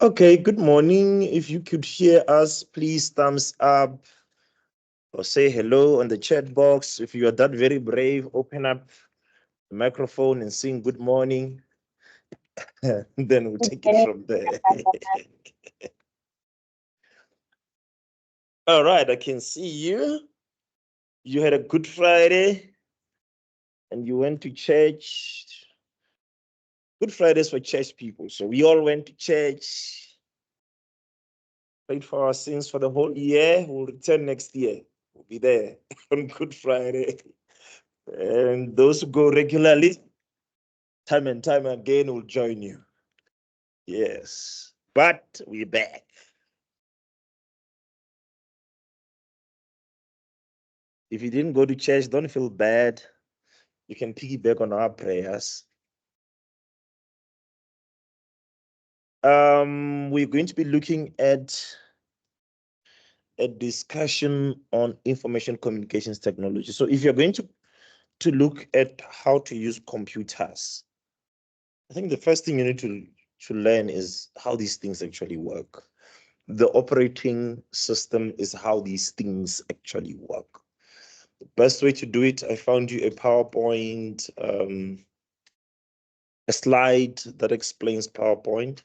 Okay, good morning. If you could hear us, please thumbs up or say hello on the chat box. If you are that very brave, open up the microphone and sing good morning. Then we'll take it from there. All right, I can see you. You had a good Friday and you went to church. Good Fridays for church people. So we all went to church, prayed for our sins for the whole year. We'll return next year. We'll be there on Good Friday. And those who go regularly, time and time again, will join you. Yes. But we're back. If you didn't go to church, don't feel bad. You can piggyback on our prayers. We're going to be looking at a discussion on information communications technology. So if you're going to look at how to use computers, I think the first thing you need to learn is how these things actually work. The operating system is how these things actually work. The best way to do it, I found you a PowerPoint, a slide that explains PowerPoint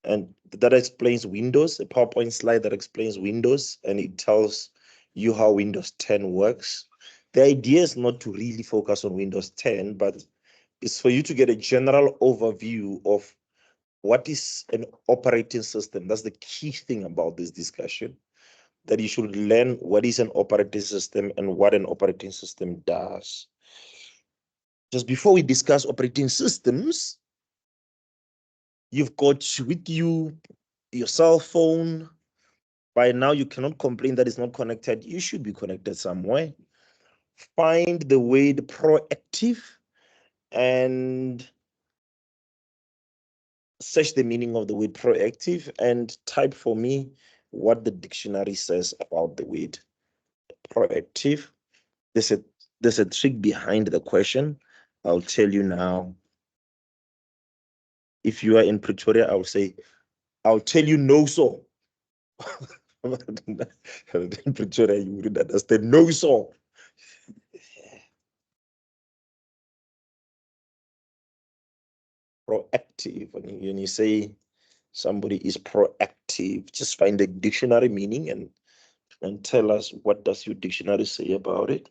and that explains Windows, a PowerPoint slide that explains Windows, and it tells you how Windows 10 works. The idea is not to really focus on Windows 10, but it's for you to get a general overview of what is an operating system. That's the key thing about this discussion, that you should learn what is an operating system and what an operating system does. Just before we discuss operating systems, you've got with you your cell phone. By now, you cannot complain that it's not connected. You should be connected somewhere. Find the word proactive and search the meaning of the word proactive and type for me what the dictionary says about the word proactive. There's a trick behind the question. I'll tell you now. If you are in Pretoria, I'll tell you no so. In Pretoria, you wouldn't understand no so. Proactive. When you say somebody is proactive, just find the dictionary meaning and tell us what does your dictionary say about it,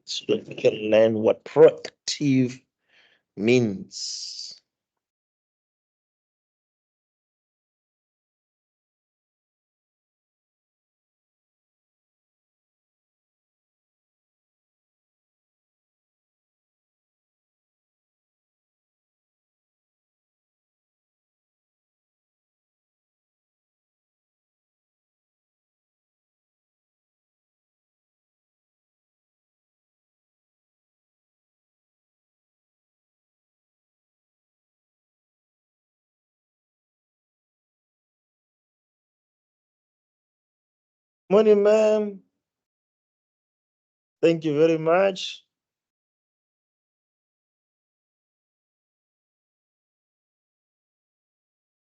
so that we can learn what proactive means. Morning, ma'am. Thank you very much.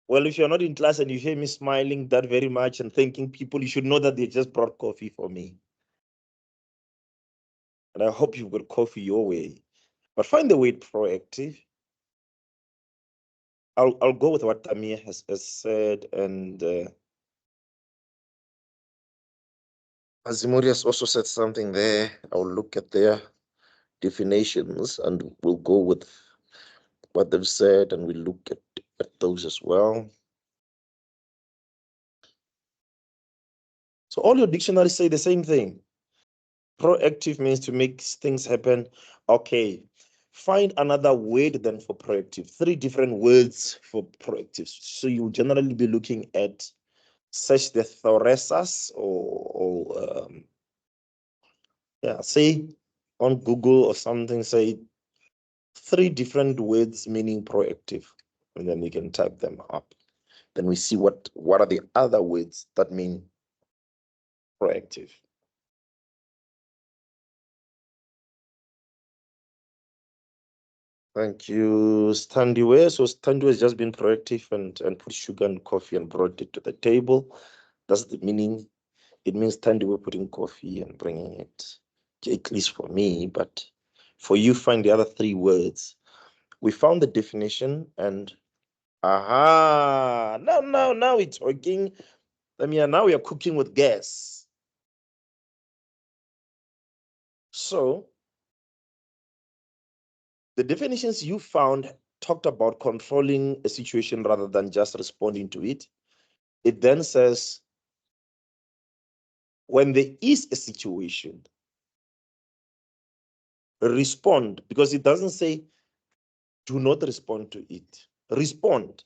Well, if you're not in class and you hear me smiling that very much and thanking people, you should know that they just brought coffee for me. And I hope you've got coffee your way. But find the word proactive. I'll go with what Tamir has said, and Azimuri has also said something there. I'll look at their definitions and we'll go with what they've said and we'll look at those as well. So all your dictionaries say the same thing. Proactive means to make things happen. Okay, find another word then for proactive. 3 different words for proactive. So you'll generally be looking at search the thesaurus or say on Google or something, say 3 different words meaning proactive, and then you can type them up. Then we see what are the other words that mean proactive. Thank you, Standiwe. So Standiwe has just been proactive and put sugar and coffee and brought it to the table. That's the meaning. It means Standiwe putting coffee and bringing it, at least for me, but for you, find the other three words. We found the definition and aha, now it's working. I mean, now we are cooking with gas. So the definitions you found talked about controlling a situation rather than just responding to it. It then says, when there is a situation, respond, because it doesn't say do not respond to it. Respond.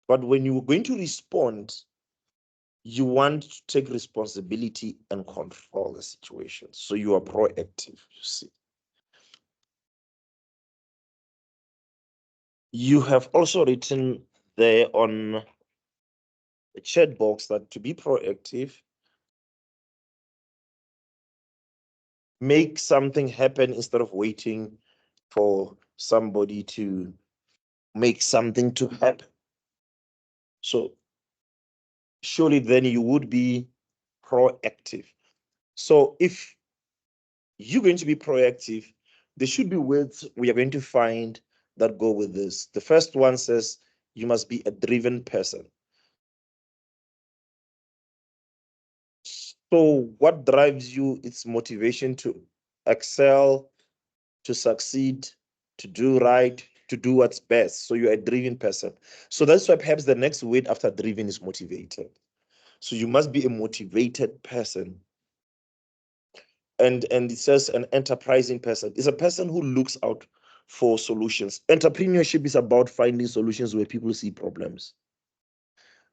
But when you're going to respond, you want to take responsibility and control the situation. So you are proactive, you see. You have also written there on the chat box that to be proactive, make something happen instead of waiting for somebody to make something to happen. So surely then you would be proactive. So if you're going to be proactive, there should be words we are going to find that go with this. The first one says you must be a driven person. So what drives you? It's motivation to excel, to succeed, to do right, to do what's best. So you're a driven person. So that's why perhaps the next word after driven is motivated. So you must be a motivated person. And it says an enterprising person is a person who looks out for solutions. Entrepreneurship is about finding solutions where people see problems.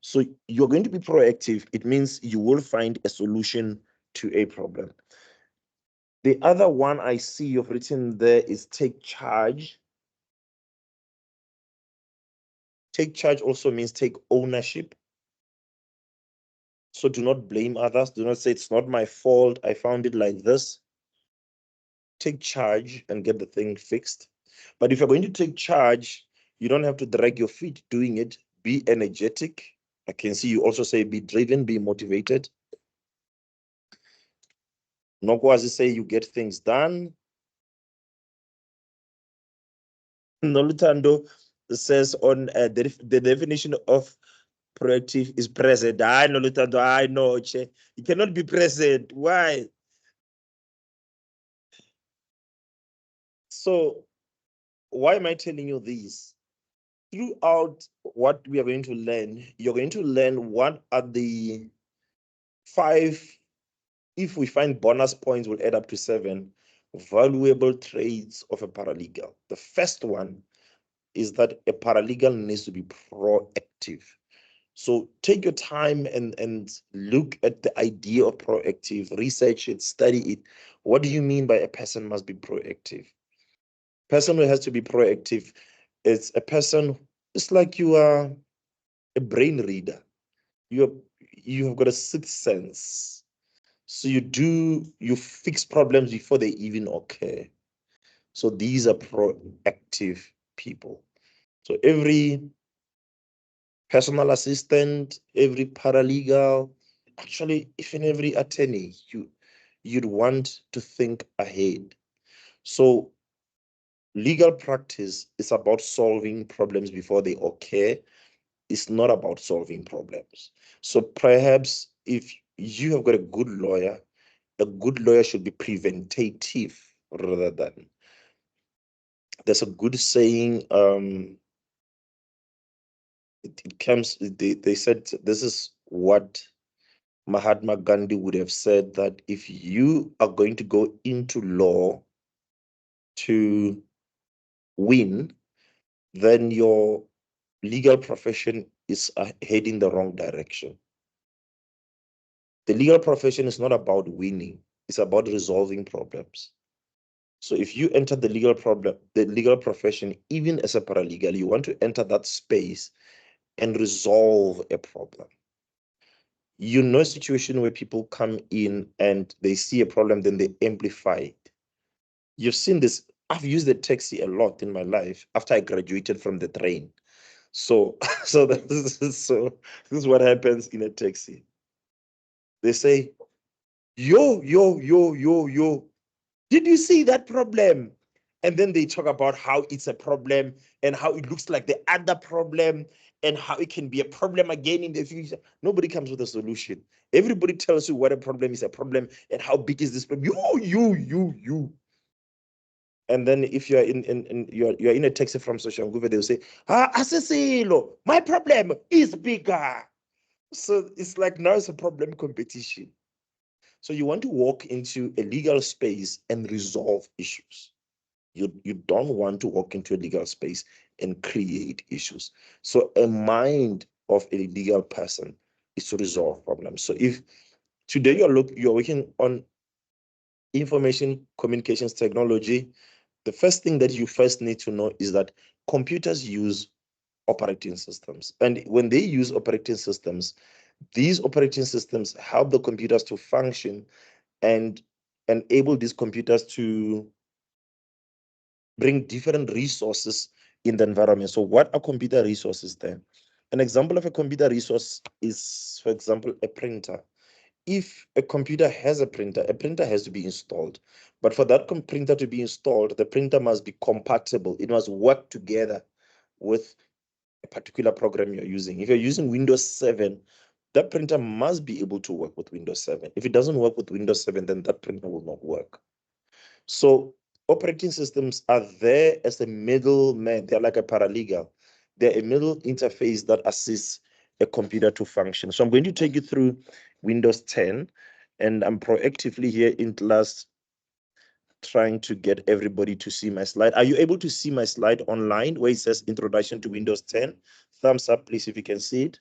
So you're going to be proactive. It means you will find a solution to a problem. The other one I see you've written there is take charge. Take charge also means take ownership. So do not blame others. Do not say it's not my fault. I found it like this. Take charge and get the thing fixed. But if you're going to take charge, you don't have to drag your feet doing it. Be energetic. I can see you also say be driven, be motivated. Nokwazi say you get things done. Nolutando says on the definition of proactive is present. I know, Nolutando, I know. Che. You cannot be present. Why? So why am I telling you this? Throughout what we are going to learn, you're going to learn what are the 5, if we find bonus points, will add up to 7 valuable traits of a paralegal. The first one is that a paralegal needs to be proactive. So take your time and look at the idea of proactive, research it, study it. What do you mean by a person must be proactive? Person who has to be proactive is a person, it's like you are a brain reader. You have got a sixth sense. So you fix problems before they even occur. So these are proactive people. So every personal assistant, every paralegal, actually even every attorney, you'd want to think ahead. So legal practice is about solving problems before they occur. It's not about solving problems. So perhaps if you have got a good lawyer should be preventative rather than. There's a good saying. It comes. They said this is what Mahatma Gandhi would have said, that if you are going to go into law to win, then your legal profession is heading the wrong direction. The legal profession is not about winning; it's about resolving problems. So if you enter the legal profession, even as a paralegal, you want to enter that space and resolve a problem. You know, a situation where people come in and they see a problem, then they amplify it. You've seen this I've used the taxi a lot in my life after I graduated from the train. So, so this is what happens in a taxi. They say, yo, did you see that problem? And then they talk about how it's a problem and how it looks like the other problem and how it can be a problem again in the future. Nobody comes with a solution. Everybody tells you what a problem is a problem and how big is this problem. You. And then if you're you're in a taxi from Soshanguve, they'll say, Asesilo, my problem is bigger. So it's like now it's a problem competition. So you want to walk into a legal space and resolve issues. You don't want to walk into a legal space and create issues. So a mind of a legal person is to resolve problems. So if today you're working on information communications technology, the first thing that you first need to know is that computers use operating systems. And when they use operating systems, these operating systems help the computers to function and enable these computers to bring different resources in the environment. So what are computer resources then? An example of a computer resource is, for example, a printer. If a computer has a printer has to be installed. But for that printer to be installed, the printer must be compatible. It must work together with a particular program you're using. If you're using Windows 7, that printer must be able to work with Windows 7. If it doesn't work with Windows 7, then that printer will not work. So operating systems are there as a middleman. They're like a paralegal. They're a middle interface that assists a computer to function. So I'm going to take you through Windows 10, and I'm proactively here in class trying to get everybody to see my slide. Are you able to see my slide online where it says Introduction to Windows 10? Thumbs up, please, if you can see it.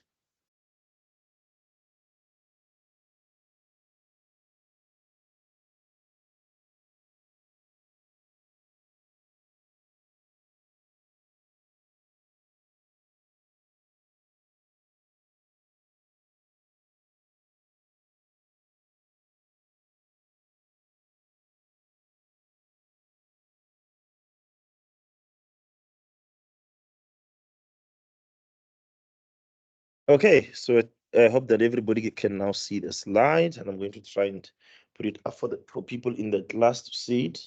Okay, so I hope that everybody can now see the slide, and I'm going to try and put it up for people in the class to see it.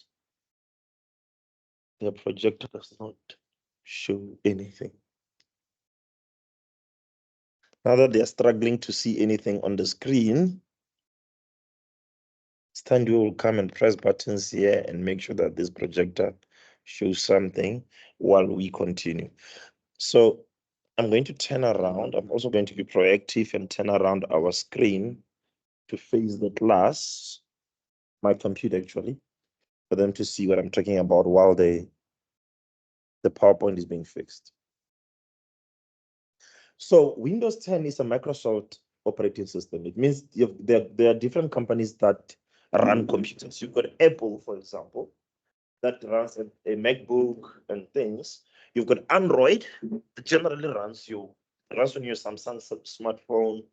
The projector does not show anything. Now that they are struggling to see anything on the screen, Stanley will come and press buttons here and make sure that this projector shows something while we continue. So I'm going to turn around. I'm also going to be proactive and turn around our screen to face the class, my computer actually, for them to see what I'm talking about while the PowerPoint is being fixed. So Windows 10 is a Microsoft operating system. It means there are different companies that run computers. You've got Apple, for example, that runs a MacBook and things. You've got Android that generally runs on your Samsung smartphone.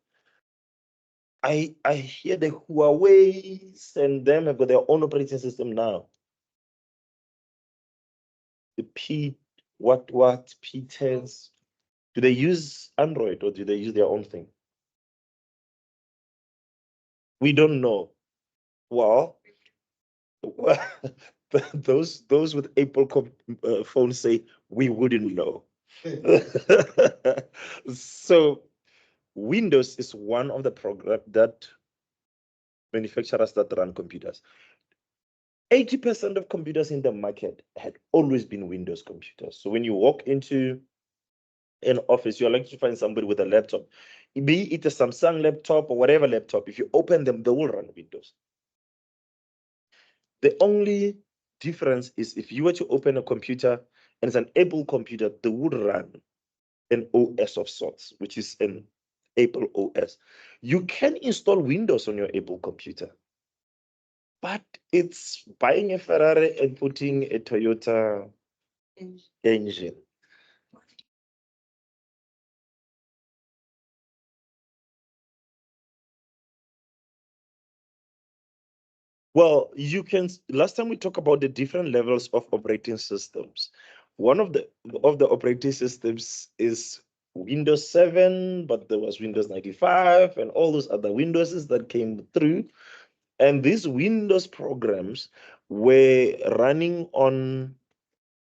I hear the Huawei's and them have got their own operating system now. The P10s. Do they use Android or do they use their own thing? We don't know. Well, those with Apple phones say we wouldn't know. So Windows is one of the program that manufacturers that run computers. 80% of computers in the market had always been Windows computers. So when you walk into an office, you're likely to find somebody with a laptop, be it a Samsung laptop or whatever laptop. If you open them, they will run Windows. The only difference is if you were to open a computer and it's an Apple computer, they would run an OS of sorts, which is an Apple OS. You can install Windows on your Apple computer, but it's buying a Ferrari and putting a Toyota engine. Well, you can, last time we talked about the different levels of operating systems. One of the operating systems is Windows 7, but there was Windows 95 and all those other Windowses that came through. And these Windows programs were running on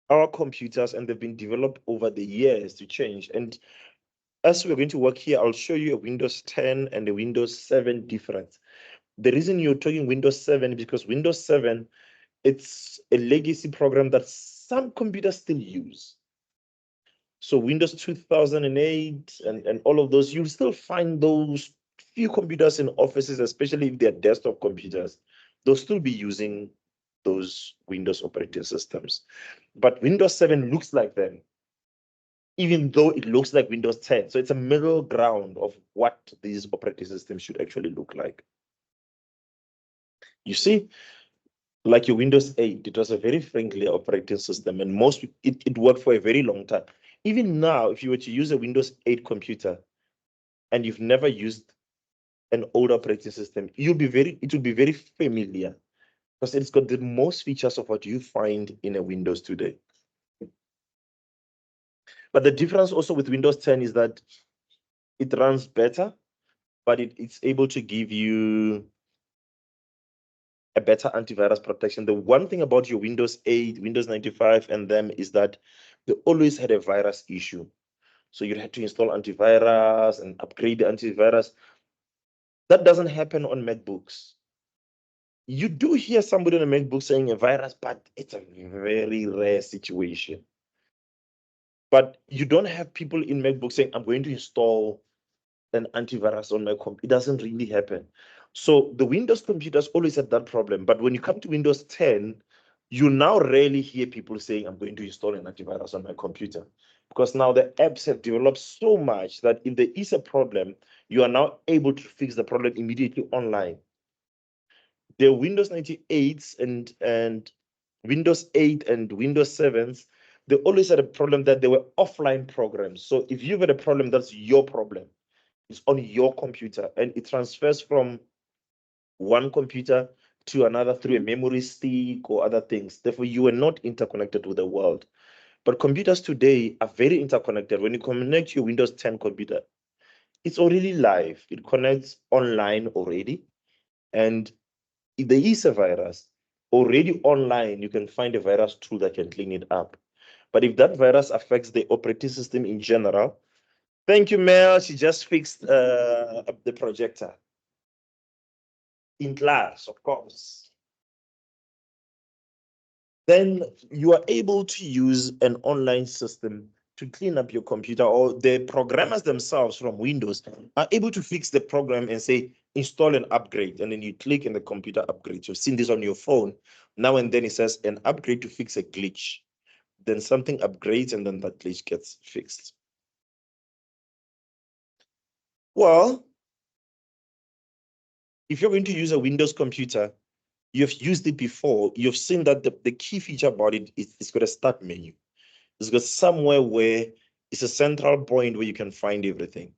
our computers, and they've been developed over the years to change. And as we're going to work here, I'll show you a Windows 10 and a Windows 7 difference. The reason you're talking Windows 7 is because Windows 7, it's a legacy program that some computers still use. So Windows 2008 and all of those, you'll still find those few computers in offices, especially if they're desktop computers. They'll still be using those Windows operating systems. But Windows 7 looks like them, even though it looks like Windows 10. So it's a middle ground of what these operating systems should actually look like. You see, like your Windows 8, it was a very friendly operating system, and it worked for a very long time. Even now, if you were to use a Windows 8 computer and you've never used an old operating system, it will be very familiar because it's got the most features of what you find in a Windows today. But the difference also with Windows 10 is that it runs better, but it's able to give you a better antivirus protection. The one thing about your Windows 8, Windows 95, and them is that they always had a virus issue. So you had to install antivirus and upgrade the antivirus. That doesn't happen on MacBooks. You do hear somebody on a MacBook saying a virus, but it's a very rare situation. But you don't have people in MacBook saying, I'm going to install an antivirus on my computer. It doesn't really happen. So the Windows computers always had that problem. But when you come to Windows 10, you now rarely hear people saying, I'm going to install an antivirus on my computer. Because now the apps have developed so much that if there is a problem, you are now able to fix the problem immediately online. The Windows 98s and Windows 8 and Windows 7s, they always had a problem that they were offline programs. So if you've had a problem, that's your problem. It's on your computer, and it transfers from one computer to another through a memory stick or other things. Therefore, you are not interconnected with the world. But computers today are very interconnected. When you connect your Windows 10 computer, it's already live. It connects online already. And if there is a virus already online, you can find a virus tool that can clean it up. But if that virus affects the operating system in general, thank you, Mel. She just fixed the projector in class, of course. Then you are able to use an online system to clean up your computer, or the programmers themselves from Windows are able to fix the program and say, install an upgrade. And then you click and the computer upgrades. You've seen this on your phone. Now and then it says an upgrade to fix a glitch. Then something upgrades and then that glitch gets fixed. Well, if you're going to use a Windows computer, you've used it before, you've seen that the key feature about it is it's got a start menu. It's got somewhere where it's a central point where you can find everything.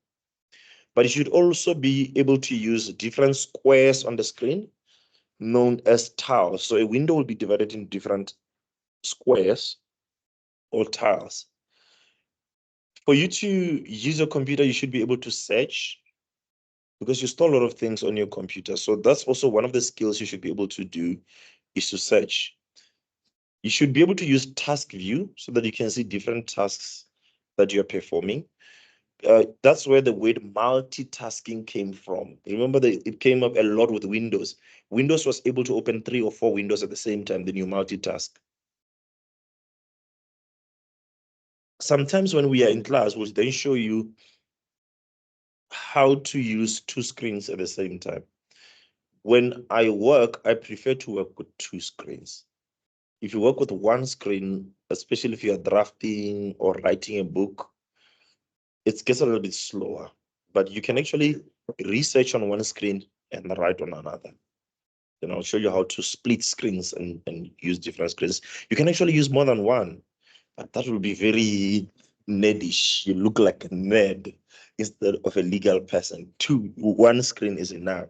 But you should also be able to use different squares on the screen known as tiles. So a window will be divided into different squares or tiles. For you to use a computer, you should be able to search because you store a lot of things on your computer. So that's also one of the skills you should be able to do is to search. You should be able to use task view so that you can see different tasks that you're performing. That's where the word multitasking came from. Remember that it came up a lot with Windows. Windows was able to open 3 or 4 windows at the same time, then you multitask. Sometimes when we are in class, we'll then show you how to use 2 screens at the same time. When I work, I prefer to work with 2 screens. If you work with 1 screen, especially if you are drafting or writing a book, it gets a little bit slower, but you can actually research on 1 screen and write on another. Then I'll show you how to split screens and use different screens. You can actually use more than 1, but that will be very nerdish. You look like a nerd instead of a legal person. 1 screen is enough.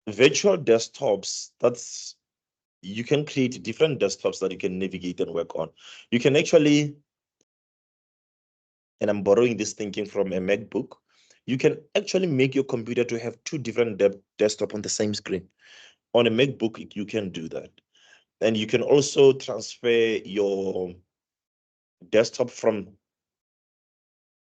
Virtual desktops, you can create different desktops that you can navigate and work on. You can actually, and I'm borrowing this thinking from a MacBook, you can actually make your computer to have two different desktop on the same screen. On a MacBook, you can do that. And you can also transfer your desktop from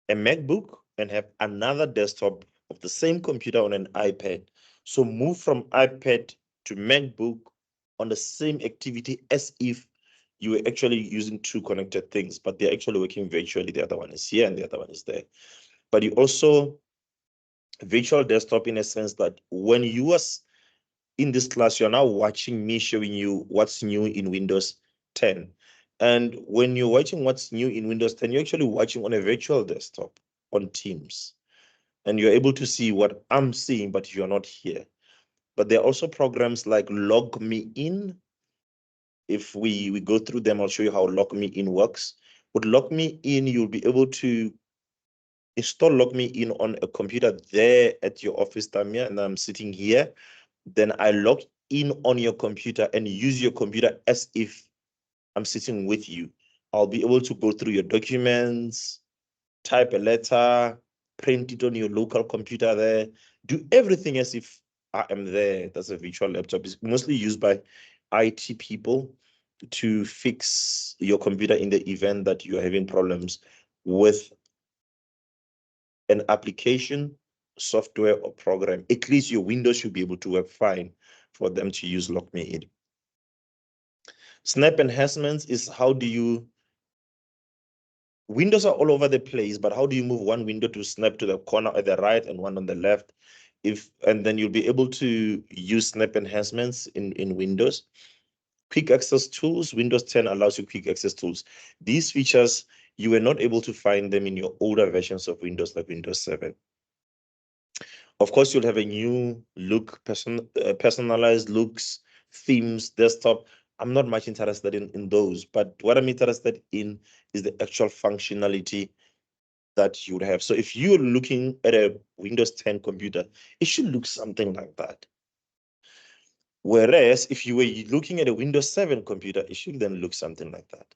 a MacBook and have another desktop of the same computer on an iPad. So move from iPad to MacBook on the same activity as if you were actually using two connected things, but they're actually working virtually. The other one is here and the other one is there. But you also virtual desktop in a sense that when you are in this class, you're now watching me showing you what's new in Windows 10. And when you're watching what's new in Windows 10, you're actually watching on a virtual desktop on Teams. And you're able to see what I'm seeing, but you're not here. But there are also programs like Log Me In. If we go through them, I'll show you how Log Me In works. With Log Me In, you'll be able to install Log Me In on a computer there at your office, Tamia, and I'm sitting here. Then I log in on your computer and use your computer as if I'm sitting with you. I'll be able to go through your documents, type a letter, print it on your local computer there, do everything as if I am there. That's a virtual laptop. It's mostly used by IT people to fix your computer in the event that you're having problems with an application, software, or program. At least your Windows should be able to work fine for them to use Log Me In. Snap enhancements is how do you, windows are all over the place, but how do you move one window to snap to the corner at the right and one on the left? And then you'll be able to use snap enhancements in Windows. Quick access tools, Windows 10 allows you quick access tools. These features, you were not able to find them in your older versions of Windows like Windows 7. Of course, you'll have a new look, personalized looks, themes, desktop. I'm not much interested in those, but what I'm interested in is the actual functionality that you would have. So if you're looking at a Windows 10 computer, it should look something like that. Whereas if you were looking at a Windows 7 computer, it should then look something like that.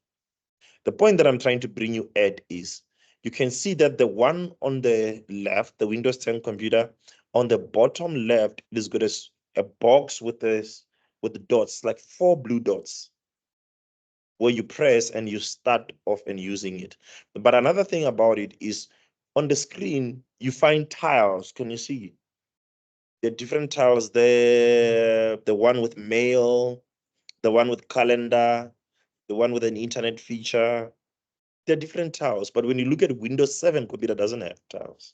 The point that I'm trying to bring you at is you can see that the one on the left, the Windows 10 computer, on the bottom left, it has got a box with the dots, like 4 blue dots, where you press and you start off and using it. But another thing about it is on the screen, you find tiles. Can you see? There are different tiles there, the one with mail, the one with calendar, the one with an internet feature. They're different tiles, but when you look at Windows 7 computer, doesn't have tiles.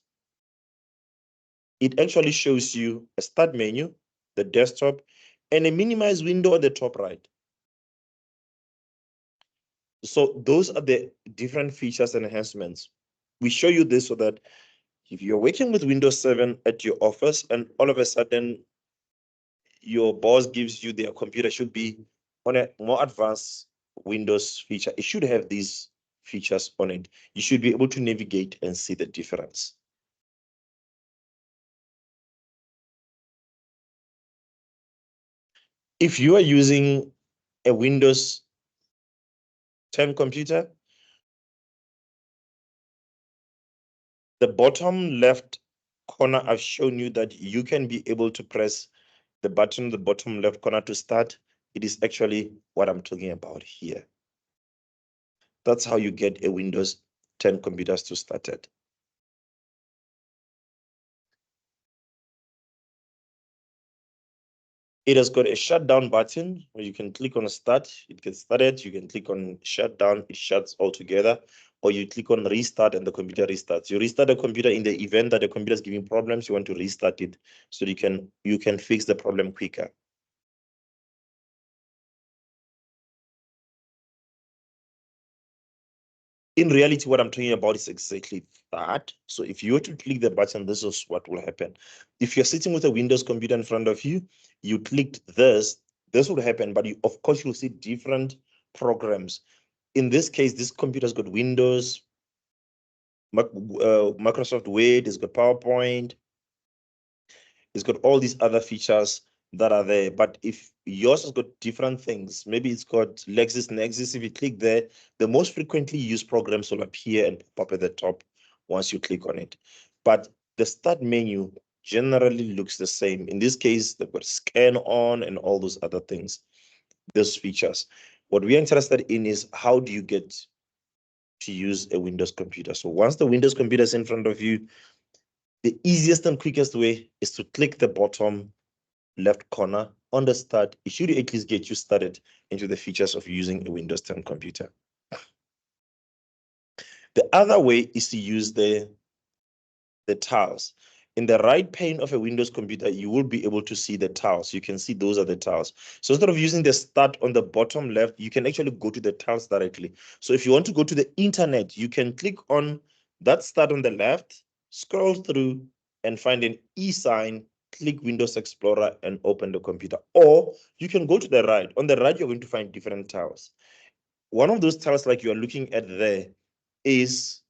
It actually shows you a start menu, the desktop, and a minimize window at the top right. So those are the different features and enhancements. We show you this so that if you're working with Windows 7 at your office and all of a sudden your boss gives you their computer should be on a more advanced Windows feature, it should have these features on it. You should be able to navigate and see the difference. If you are using a Windows 10 computer, the bottom left corner, I've shown you that you can be able to press the button, the bottom left corner to start. It is actually what I'm talking about here. That's how you get a Windows 10 computers to start it. It has got a shutdown button where you can click on start, it gets started. You can click on shutdown, it shuts altogether, or you click on restart and the computer restarts. You restart the computer in the event that the computer is giving problems, you want to restart it so you can fix the problem quicker. In reality, what I'm talking about is exactly that. So if you were to click the button, this is what will happen. If you're sitting with a Windows computer in front of you, you clicked this would happen, but of course, you'll see different programs. In this case, this computer's got Windows, Microsoft Word, it's got PowerPoint, It's got all these other features that are there. But if yours has got different things, maybe it's got LexisNexis. If you click there, the most frequently used programs will appear and pop up at the top once you click on it. But the start menu generally looks the same. In this case, they've got scan on and all those other things, those features. What we're interested in is how do you get to use a Windows computer? So once the Windows computer is in front of you, the easiest and quickest way is to click the bottom left corner on the start. It should at least get you started into the features of using a Windows 10 computer. The other way is to use the tiles. In the right pane of a Windows computer, you will be able to see the tiles. You can see those are the tiles. So instead of using the start on the bottom left, you can actually go to the tiles directly. So if you want to go to the internet, you can click on that start on the left, scroll through and find an E sign, click Windows Explorer and open the computer. Or you can go to the right. On the right, you're going to find different tiles. One of those tiles like you are looking at there is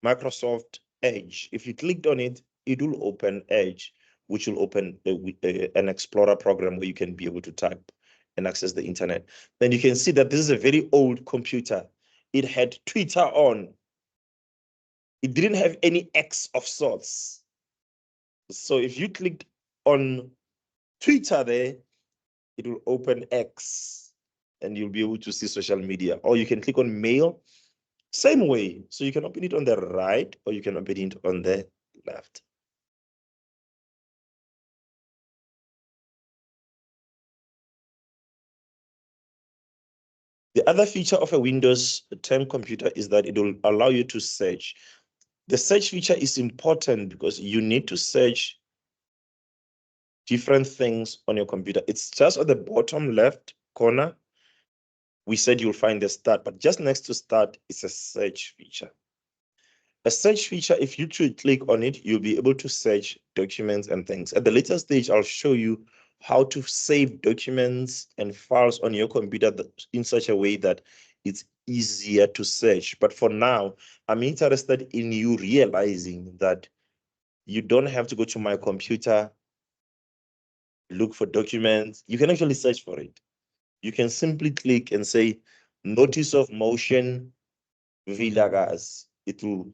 Microsoft Edge. If you clicked on it, it will open Edge, which will open an Explorer program where you can be able to type and access the internet. Then you can see that this is a very old computer. It had Twitter on. It didn't have any X of sorts. So if you clicked on Twitter there, it will open X and you'll be able to see social media. Or you can click on Mail, same way. So you can open it on the right or you can open it on the left. The other feature of a Windows 10 computer is that it will allow you to search. The search feature is important because you need to search different things on your computer. It's just at the bottom left corner. We said you'll find the start, but just next to start is a search feature. A search feature, if you click on it, you'll be able to search documents and things. At the later stage, I'll show you how to save documents and files on your computer in such a way that it's easier to search. But for now, I'm interested in you realizing that you don't have to go to my computer, look for documents. You can actually search for it. You can simply click and say, notice of motion, Vilagaz. It will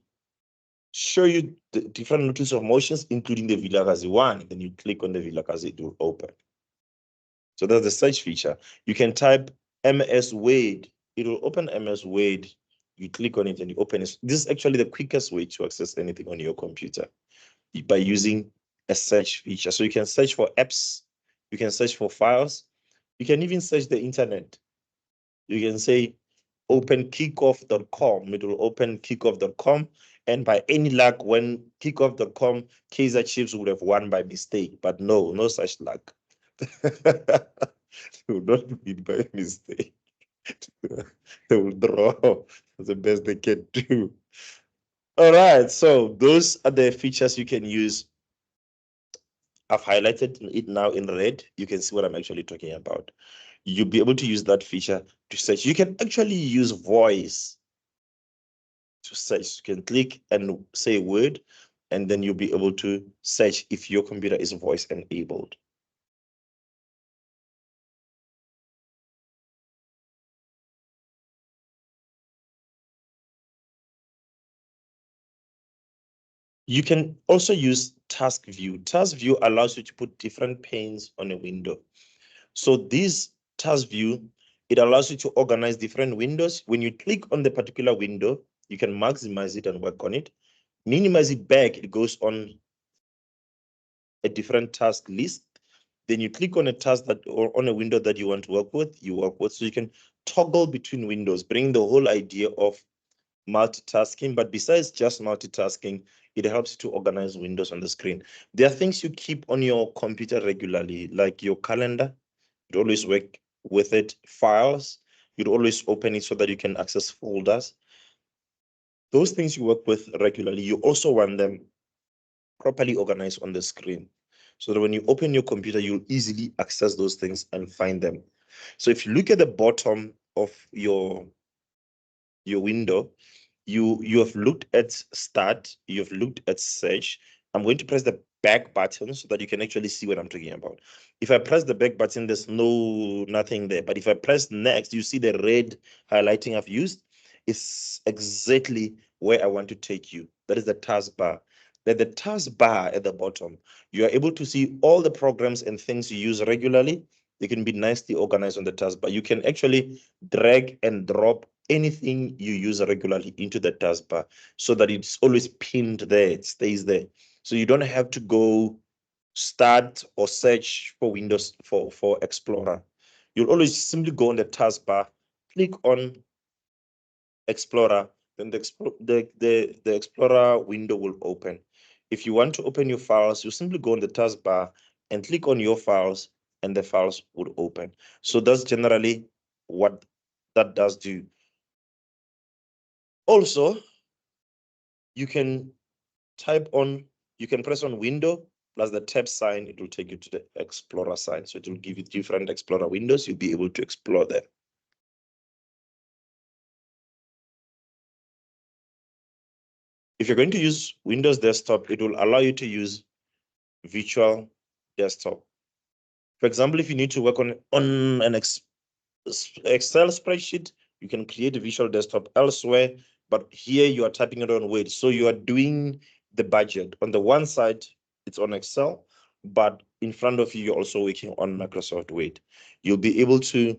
show you the different notice of motions, including the Vilagazi one. Then you click on the Vilagazi, it will open. So that's the search feature. You can type MS Word. It will open MS Word. You click on it and you open it. This is actually the quickest way to access anything on your computer by using a search feature. So you can search for apps. You can search for files. You can even search the internet. You can say open kickoff.com. It will open kickoff.com. And by any luck, when kickoff.com, Kaiser Chiefs would have won by mistake. But no such luck. They will not win by mistake. They will draw. That's the best they can do. All right, so those are the features you can use. I've highlighted it now in red. You can see what I'm actually talking about. You'll be able to use that feature to search. You can actually use voice to search. You can click and say a word, and then you'll be able to search if your computer is voice enabled. You can also use task view. Task view allows you to put different panes on a window. So this task view, it allows you to organize different windows. When you click on the particular window, you can maximize it and work on it. Minimize it back, it goes on a different task list. Then you click on a task that or on a window that you want to work with, you work with. So you can toggle between windows, bring the whole idea of multitasking. But besides just multitasking, it helps you to organize windows on the screen. There are things you keep on your computer regularly, like your calendar. You always work with it. Files, you'd always open it so that you can access folders. Those things you work with regularly, you also want them properly organized on the screen so that when you open your computer, you'll easily access those things and find them. So if you look at the bottom of your window, you have looked at start, you've looked at search. I'm going to press the back button so that you can actually see what I'm talking about. If I press the back button, there's nothing there. But if I press next, you see the red highlighting I've used. It's exactly where I want to take you. That is the taskbar. Then the taskbar at the bottom, you are able to see all the programs and things you use regularly. They can be nicely organized on the taskbar. You can actually drag and drop anything you use regularly into the taskbar so that it's always pinned there, it stays there. So you don't have to go start or search for Windows for Explorer. You'll always simply go on the taskbar, click on Explorer, then the Explorer window will open. If you want to open your files, you simply go on the taskbar and click on your files, and the files would open. So that's generally what that does do. Also, you can you can press on window plus the tab sign, it will take you to the Explorer sign. So it will give you different Explorer windows. You'll be able to explore them. If you're going to use Windows Desktop, it will allow you to use Virtual Desktop. For example, if you need to work on an Excel spreadsheet, you can create a Visual Desktop elsewhere, but here you are typing it on Word. So you are doing the budget. On the one side, it's on Excel, but in front of you, you're also working on Microsoft Word. You'll be able to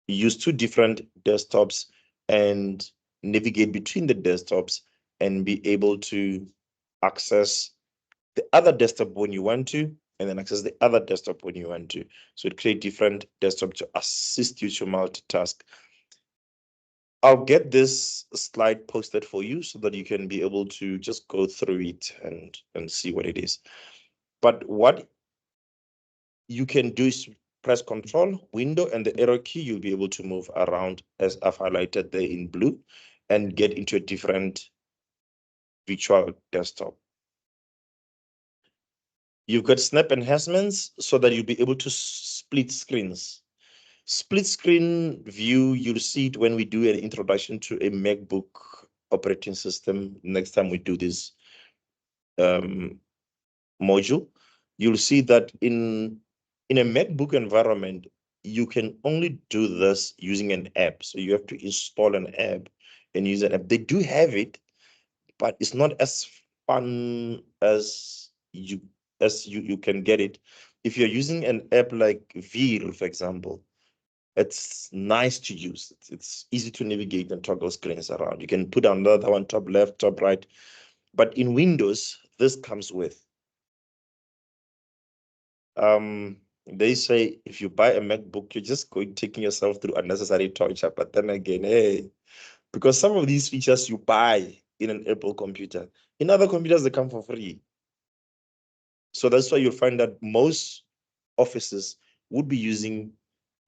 use two different desktops and navigate between the desktops and be able to access the other desktop when you want to, and then access the other desktop when you want to. So it creates different desktops to assist you to multitask. I'll get this slide posted for you so that you can be able to just go through it and see what it is. But what you can do is press Control, Window, and the arrow key. You'll be able to move around as I've highlighted there in blue and get into a different virtual desktop. You've got snap enhancements so that you'll be able to split screens. Split screen view, you'll see it when we do an introduction to a MacBook operating system. Next time we do this module, you'll see that in a MacBook environment, you can only do this using an app. So you have to install an app and use an app. They do have it, but it's not as fun as you can get it. If you're using an app like Veer, for example, it's nice to use. It's easy to navigate and toggle screens around. You can put another one top left, top right. But in Windows, this comes with. They say if you buy a MacBook, you're just taking yourself through unnecessary torture. But then again, hey, because some of these features you buy in an Apple computer, in other computers, they come for free. So that's why you'll find that most offices would be using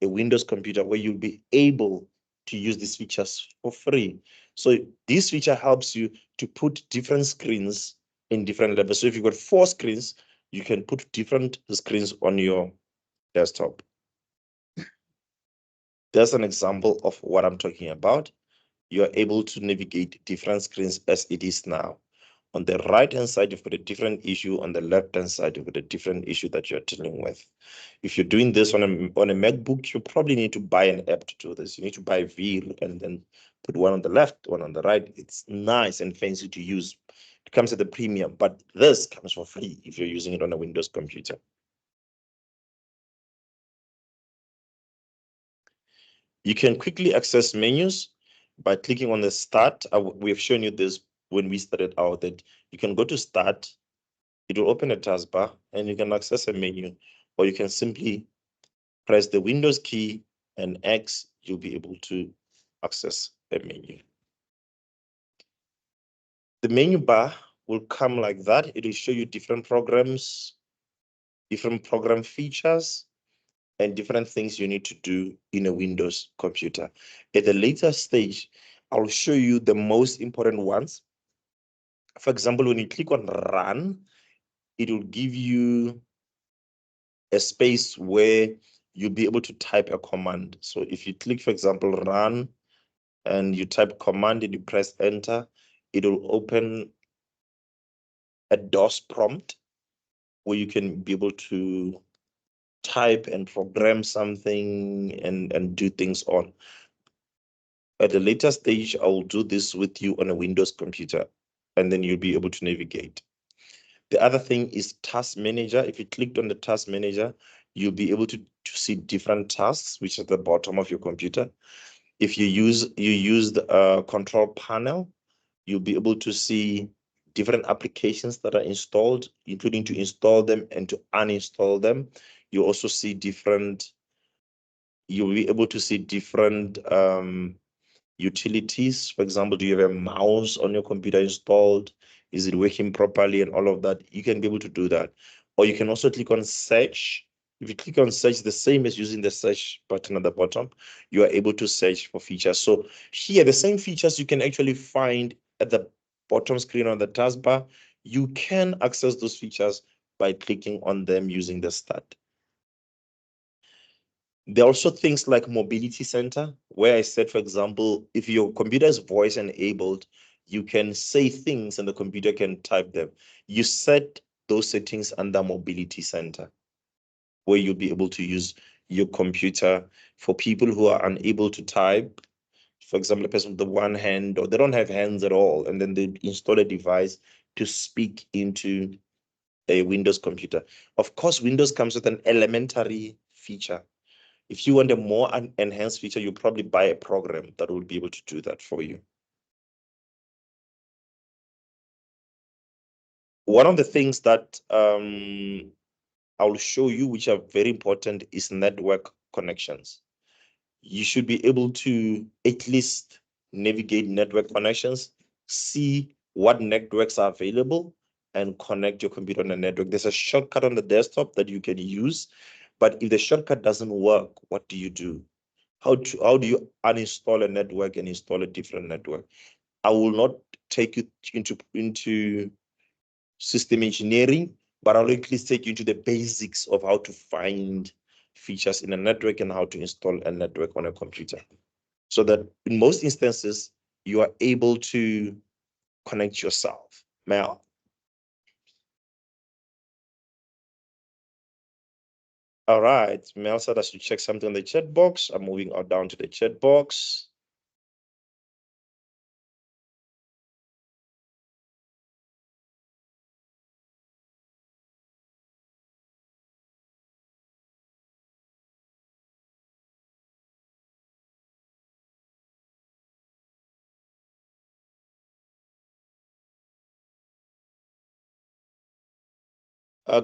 a Windows computer where you'll be able to use these features for free. So this feature helps you to put different screens in different levels. So if you've got 4 screens, you can put different screens on your desktop. There's an example of what I'm talking about. You are able to navigate different screens as it is now. On the right-hand side, you've got a different issue. On the left-hand side, you've got a different issue that you're dealing with. If you're doing this on a MacBook, you probably need to buy an app to do this. You need to buy Veer and then put one on the left, one on the right. It's nice and fancy to use. It comes at a premium, but this comes for free if you're using it on a Windows computer. You can quickly access menus by clicking on the start. We've shown you this when we started out, that you can go to start, it will open a taskbar and you can access a menu, or you can simply press the Windows key and X, you'll be able to access a menu. The menu bar will come like that. It will show you different programs, different program features, and different things you need to do in a Windows computer. At the later stage, I'll show you the most important ones. For example, when you click on Run, it will give you a space where you'll be able to type a command. So if you click, for example, Run, and you type command and you press enter, it will open a DOS prompt. where you can be able to type and program something and do things on. At a later stage, I will do this with you on a Windows computer, and then you'll be able to navigate. The other thing is Task Manager. If you clicked on the Task Manager, you'll be able to see different tasks, which is at the bottom of your computer. If you use the control panel, you'll be able to see different applications that are installed, including to install them and to uninstall them. You also see you'll be able to see different utilities. For example, do you have a mouse on your computer installed? Is it working properly and all of that? You can be able to do that. Or you can also click on search. If you click on search, the same as using the search button at the bottom, you are able to search for features. So here, the same features you can actually find at the bottom screen on the taskbar. You can access those features by clicking on them using the start. There are also things like Mobility Center, where I said, for example, if your computer is voice enabled, you can say things and the computer can type them. You set those settings under Mobility Center, where you'll be able to use your computer for people who are unable to type. For example, a person with the one hand, or they don't have hands at all, and then they install a device to speak into a Windows computer. Of course, Windows comes with an elementary feature. If you want a more enhanced feature, you probably buy a program that will be able to do that for you. One of the things that I'll show you, which are very important, is network connections. You should be able to at least navigate network connections, see what networks are available, and connect your computer on the network. There's a shortcut on the desktop that you can use, but if the shortcut doesn't work, what do you do? How do you uninstall a network and install a different network? I will not take you into system engineering, but I'll at least take you into the basics of how to find features in a network and how to install a network on a computer. So that in most instances, you are able to connect yourself. Mel? All right, Mel said I should check something on the chat box. I'm moving on down to the chat box.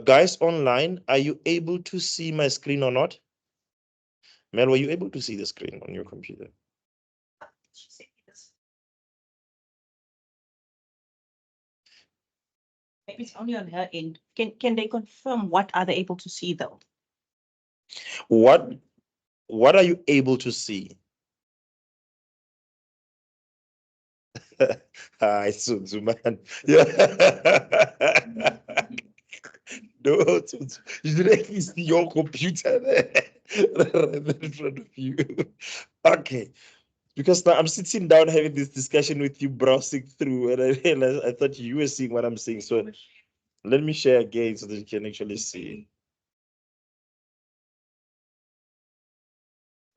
Guys online, are you able to see my screen or not? Mel, were you able to see the screen on your computer? Maybe it's only on her end. Can they confirm what are they able to see though? What are you able to see? Hi, man. Yeah. No, you should actually see your computer there right in front of you. Okay. Because now I'm sitting down having this discussion with you, browsing through, and I realized I thought you were seeing what I'm seeing. So let me share again so that you can actually see.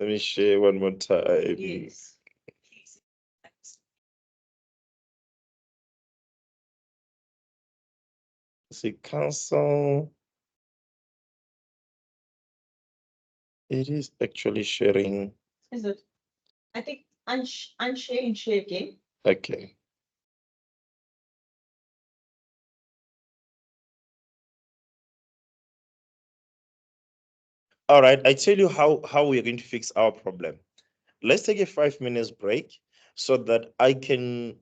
Let me share one more time. Yes. See, cancel. It is actually sharing. Is it? I think unshare and share again. Okay. All right, I tell you how we're going to fix our problem. Let's take a 5 minutes break so that I can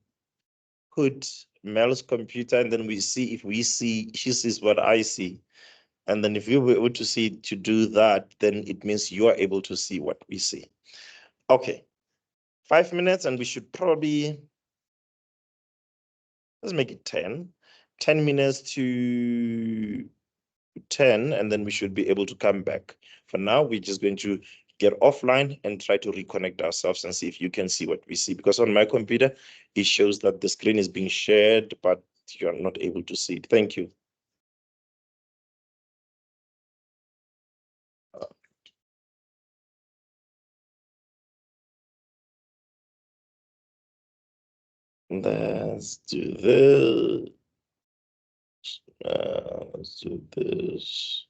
put Mel's computer and then we see if she sees what I see. And then if you were able to see to do that, then it means you are able to see what we see. Okay, 5 minutes and we should probably, let's make it 10 minutes to 10, and then we should be able to come back. For now, we're just going to get offline and try to reconnect ourselves and see if you can see what we see. Because on my computer, it shows that the screen is being shared, but you're not able to see it. Thank you. Let's do this. Let's do this.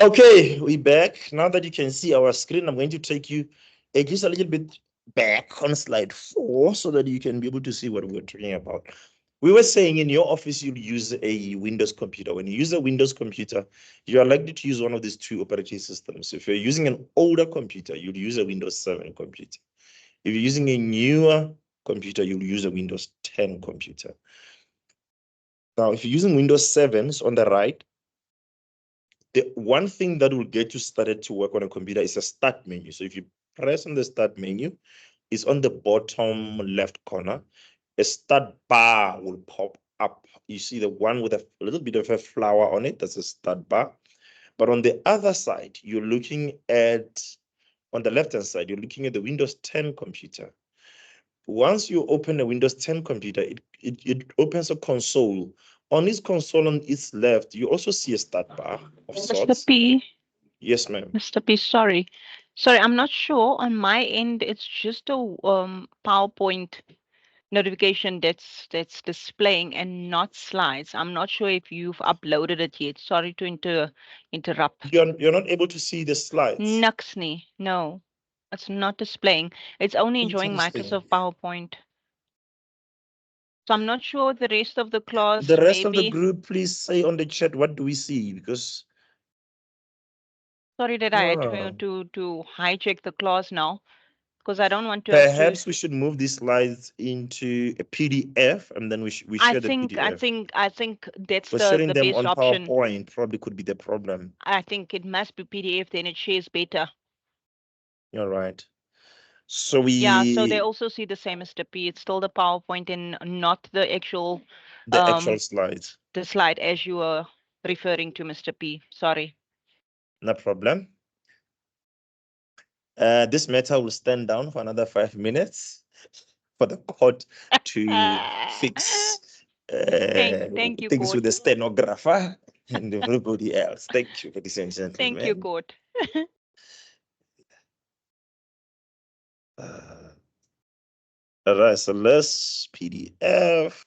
Okay, we back. Now that you can see our screen, I'm going to take you just a little bit back on slide 4 so that you can be able to see what we're talking about. We were saying in your office, you'll use a Windows computer. When you use a Windows computer, you are likely to use one of these two operating systems. If you're using an older computer, you'll use a Windows 7 computer. If you're using a newer computer, you'll use a Windows 10 computer. Now, if you're using Windows 7, so on the right, the one thing that will get you started to work on a computer is a start menu. So if you press on the start menu, it's on the bottom left corner. A start bar will pop up. You see the one with a little bit of a flower on it, that's a start bar. But on the other side, you're looking at, on the left-hand side, you're looking at the Windows 10 computer. Once you open a Windows 10 computer, it opens a console. On this console on its left, you also see a start bar of Mr. sorts. P, Yes, ma'am. Mr. P, sorry. Sorry, I'm not sure. On my end, it's just a PowerPoint notification that's displaying and not slides. I'm not sure if you've uploaded it yet. Sorry to interrupt. You're not able to see the slides. Nuxney, no, it's not displaying. It's only enjoying Interesting. Microsoft PowerPoint. So I'm not sure the rest of the The class, rest of the maybe. group, please say on the chat, what do we see? Because Sorry that I had to hijack the class now because I don't want to have to. perhaps we should move these slides into a PDF and then we I share the think I PDF. think I think that's Because sharing the them best on option. PowerPoint probably could be the problem. I think it must be PDF, then it shares better. You're right. So Yeah, so they we, also see the same as the P. It's still the PowerPoint and not the actual the actual slides, the slide as you were referring to, Mr. P. Sorry. no problem. This matter will stand down for another 5 minutes for the court to fix Thank you, things with court. the stenographer and everybody else. Thank you, ladies and Thank you, gentlemen. court. Uh, all right, so let's PDF.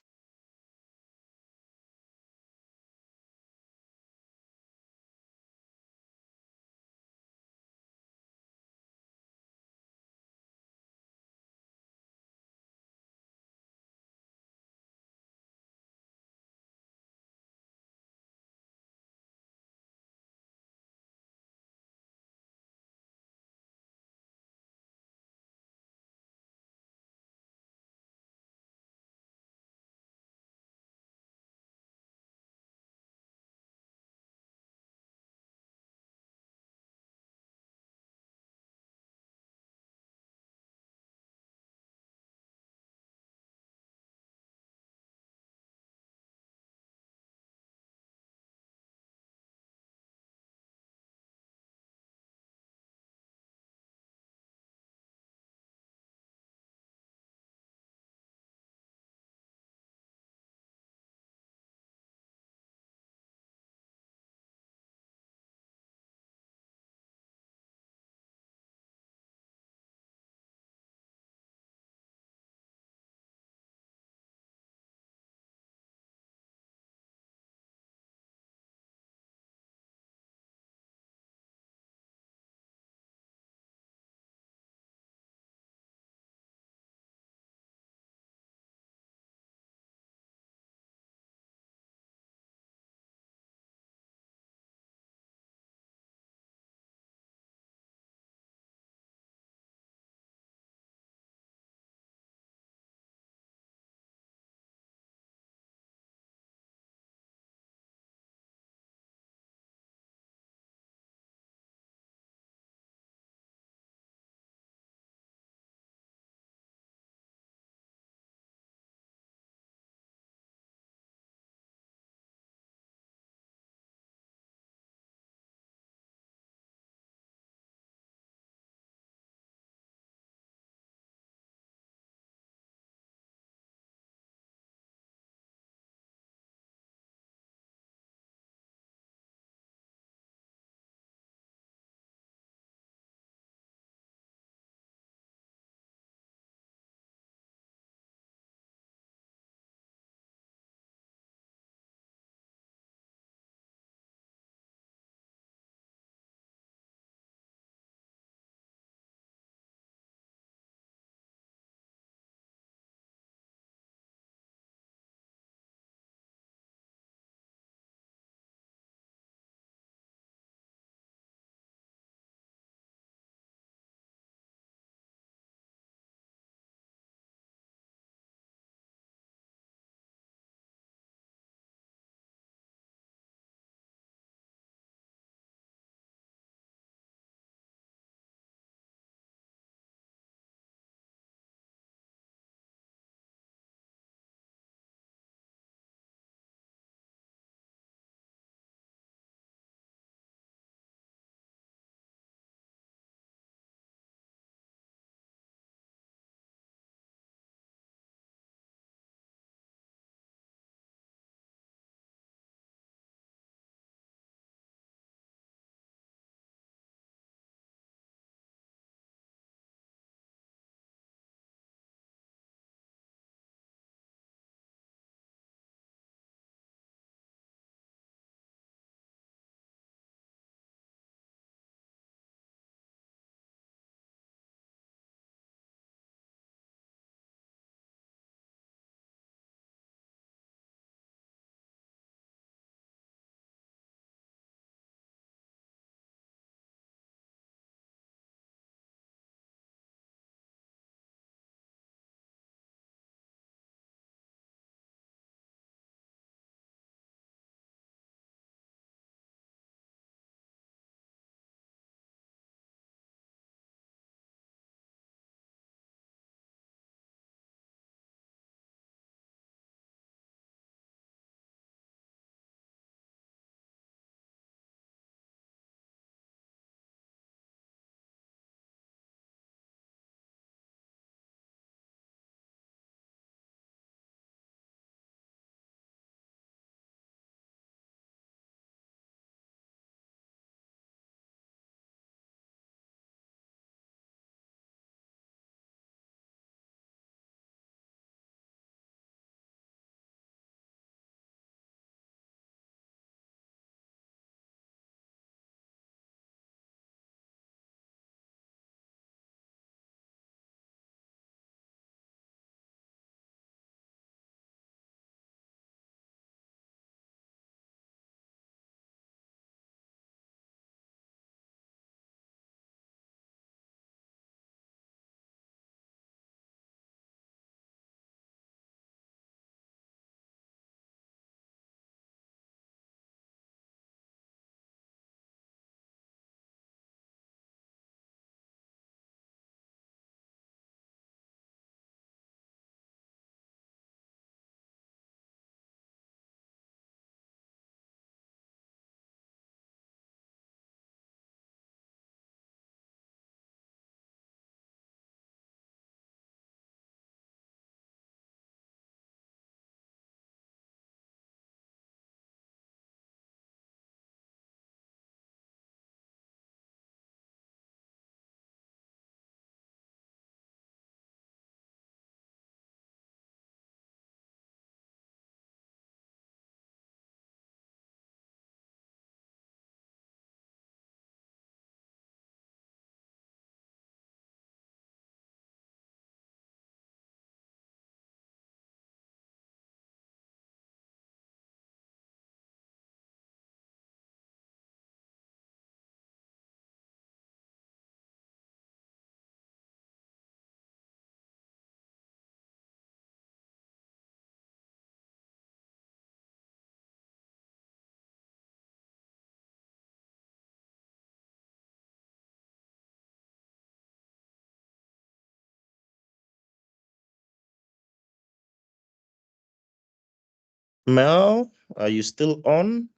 Mel, are you still on?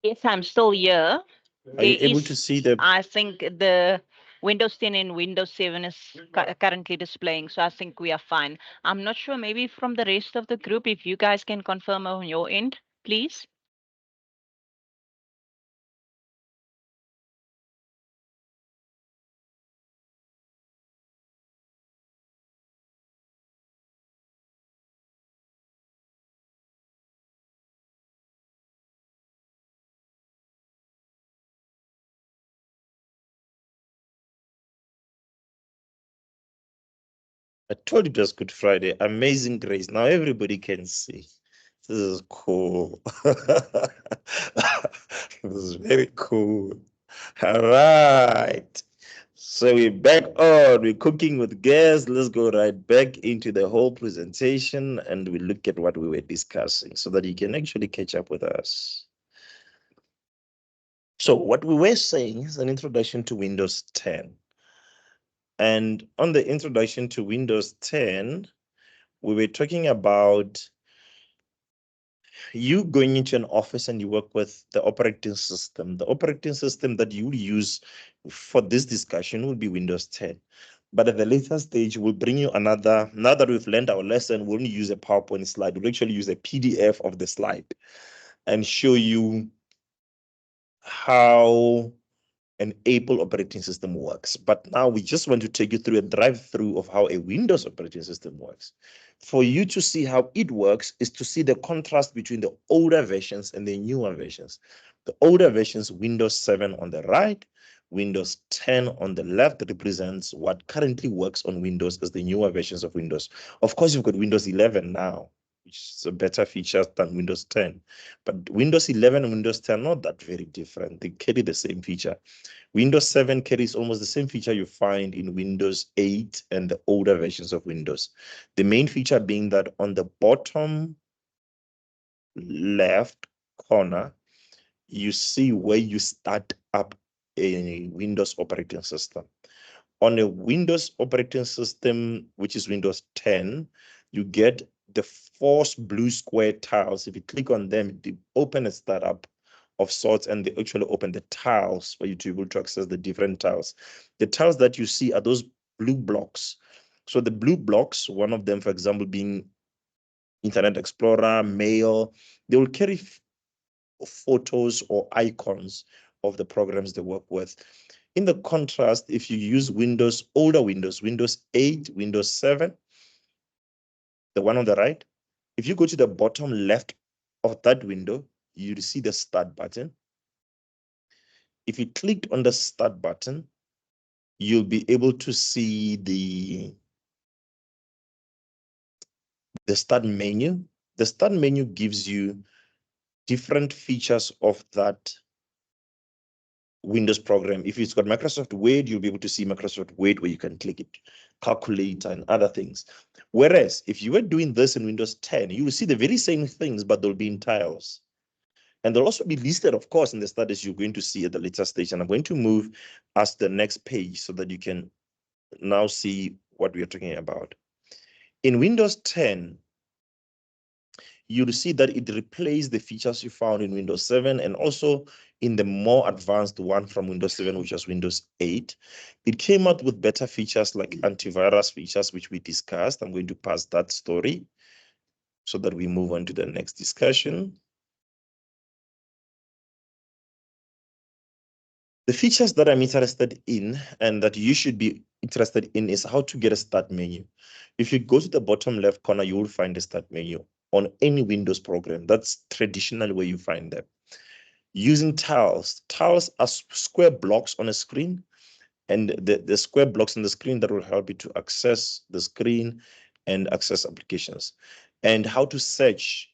Yes, I'm still here. Are you There able to is, see the? I think the Windows 10 and Windows 7 is currently displaying, so I think we are fine. I'm not sure, maybe from the rest of the group, if you guys can confirm on your end, please. I told you it was Good Friday. Amazing grace. Now everybody can see. This is cool. This is very cool. All right. So we're back on. We're cooking with gas. Let's go right back into the whole presentation and we look at what we were discussing so that you can actually catch up with us. So what we were saying is an introduction to Windows 10. And on the introduction to Windows 10, we were talking about you going into an office and you work with the operating system. The operating system that you use for this discussion will be Windows 10. But at the later stage, we'll bring you another, now that we've learned our lesson, we'll only use a PowerPoint slide. We'll actually use a PDF of the slide and show you how an Apple operating system works. But now we just want to take you through a drive-through of how a Windows operating system works. For you to see how it works is to see the contrast between the older versions and the newer versions. The older versions, Windows 7 on the right, Windows 10 on the left, represents what currently works on Windows as the newer versions of Windows. Of course, you've got Windows 11 now, which is a better feature than Windows 10. But Windows 11 and Windows 10 are not that very different. They carry the same feature. Windows 7 carries almost the same feature you find in Windows 8 and the older versions of Windows. The main feature being that on the bottom left corner, you see where you start up a Windows operating system. On a Windows operating system, which is Windows 10, you get the four blue square tiles. If you click on them, they open a startup of sorts, and they actually open the tiles for you to be able to access the different tiles. The tiles that you see are those blue blocks. So the blue blocks, one of them, for example, being Internet Explorer, Mail, they will carry photos or icons of the programs they work with. In the contrast, if you use Windows, older Windows, Windows 8, Windows 7, the one on the right, if you go to the bottom left of that window, you see the Start button. If you clicked on the Start button, you'll be able to see the Start menu. The Start menu gives you different features of that Windows program. If it's got Microsoft Word, you'll be able to see Microsoft Word where you can click it, calculator and other things. Whereas if you were doing this in Windows 10, you will see the very same things, but they'll be in tiles. And they'll also be listed, of course, in the studies you're going to see at the later stage. And I'm going to move us to the next page so that you can now see what we are talking about. In Windows 10, you'll see that it replaced the features you found in Windows 7 and also in the more advanced one from Windows 7, which was Windows 8. It came out with better features like antivirus features, which we discussed. I'm going to pass that story so that we move on to the next discussion. The features that I'm interested in and that you should be interested in is how to get a start menu. If you go to the bottom left corner, you will find a start menu on any Windows program. That's traditionally where you find them. Using tiles. Tiles are square blocks on a screen, and the square blocks on the screen that will help you to access the screen and access applications. And how to search.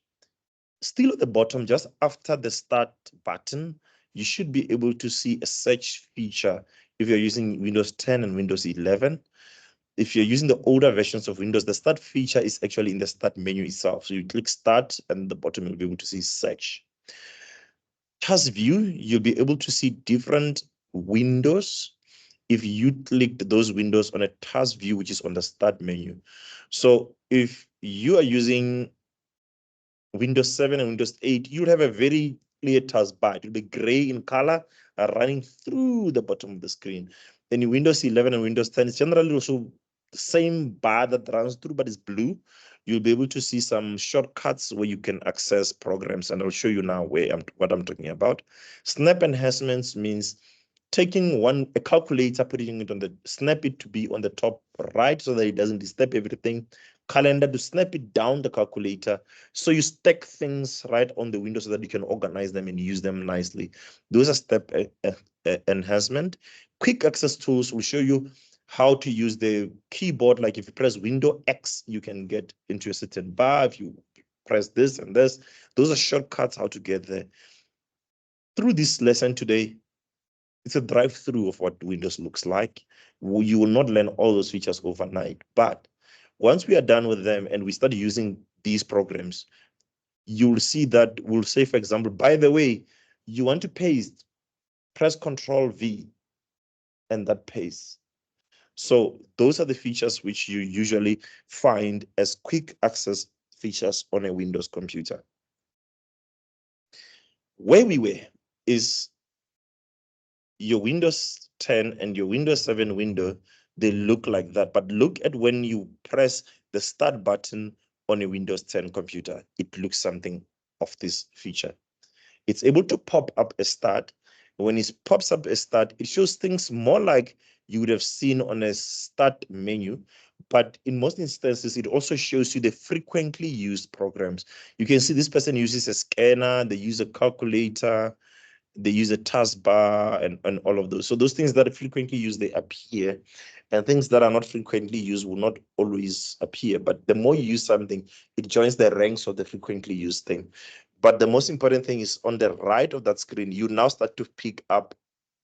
Still at the bottom, just after the Start button, you should be able to see a search feature if you're using Windows 10 and Windows 11. If you're using the older versions of Windows, the Start feature is actually in the Start menu itself. So you click Start, and at the bottom, you'll be able to see Search. Task view, you'll be able to see different windows if you clicked those windows on a task view, which is on the Start menu. So if you are using Windows 7 and Windows 8, you'll have a very clear taskbar. It will be gray in color, running through the bottom of the screen. Then in Windows 11 and Windows 10, it's generally also the same bar that runs through, but it's blue. You'll be able to see some shortcuts where you can access programs, and I'll show you now what I'm talking about. Snap enhancements means taking a calculator, putting it on snap it to be on the top right so that it doesn't disturb everything. Calendar to snap it down the calculator. So you stack things right on the window so that you can organize them and use them nicely. Those are step enhancement. Quick access tools will show you how to use the keyboard. Like if you press Window X, you can get into a certain bar. If you press this and this, those are shortcuts how to get there. Through this lesson today, it's a drive-through of what Windows looks like. You will not learn all those features overnight, but once we are done with them and we start using these programs, you'll see that we'll say, for example, by the way, you want to paste, press Control V, and that pastes. So those are the features which you usually find as quick access features on a Windows computer. Where we were is your Windows 10 and your Windows 7 window, they look like that. But look at when you press the start button on a Windows 10 computer, it looks something of this feature. It's able to pop up a start. When it pops up a start, it shows things more like you would have seen on a start menu. But in most instances, it also shows you the frequently used programs. You can see this person uses a scanner, they use a calculator, they use a taskbar and all of those. So those things that are frequently used, they appear, and things that are not frequently used will not always appear. But the more you use something, it joins the ranks of the frequently used thing. But the most important thing is on the right of that screen, you now start to pick up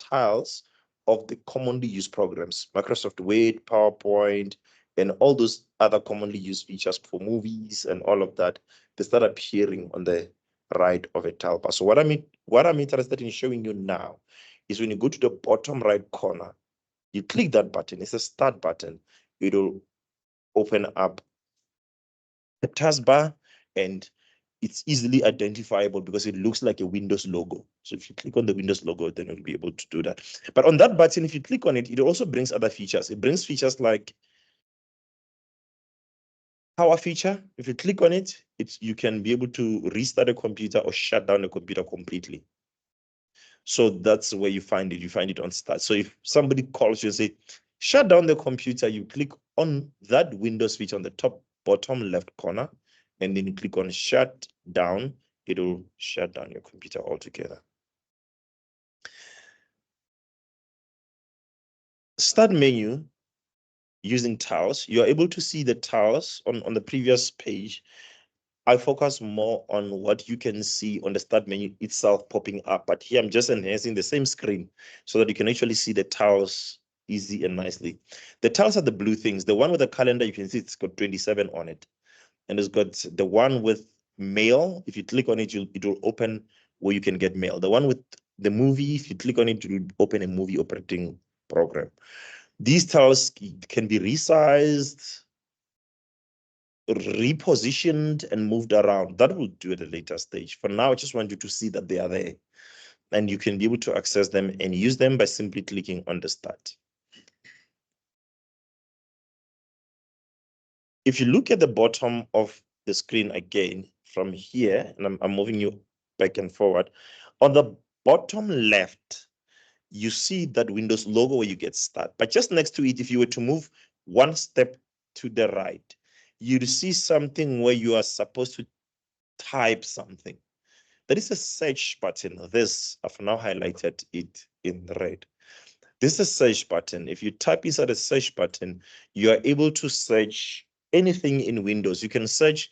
tiles of the commonly used programs, Microsoft Word, PowerPoint, and all those other commonly used features for movies and all of that. They start appearing on the right of a tile bar. So what I'm interested in showing you now is when you go to the bottom right corner, you click that button. It's a start button. It'll open up the taskbar, and it's easily identifiable because it looks like a Windows logo. So if you click on the Windows logo, then you'll be able to do that. But on that button, if you click on it, it also brings other features. It brings features like power feature. If you click on it, you can be able to restart a computer or shut down a computer completely. So that's where you find it. You find it on start. So if somebody calls you and say, shut down the computer, you click on that Windows feature on the top bottom left corner, and then you click on shut down. It'll shut down your computer altogether. Start menu using tiles. You're able to see the tiles on the previous page. I focus more on what you can see on the start menu itself popping up. But here I'm just enhancing the same screen so that you can actually see the tiles easy and nicely. The tiles are the blue things. The one with the calendar, you can see it's got 27 on it. And it's got the one with mail. If you click on it, it will open where you can get mail. The one with the movie, if you click on it, it will open a movie operating program. These tiles can be resized, repositioned, and moved around. That will do at a later stage. For now, I just want you to see that they are there, and you can be able to access them and use them by simply clicking on the start. If you look at the bottom of the screen again from here, and I'm moving you back and forward, on the bottom left, you see that Windows logo where you get start. But just next to it, if you were to move one step to the right, you'd see something where you are supposed to type something. There is a search button. This, I've now highlighted it in red. This is a search button. If you type inside a search button, you are able to search anything in Windows. You can search,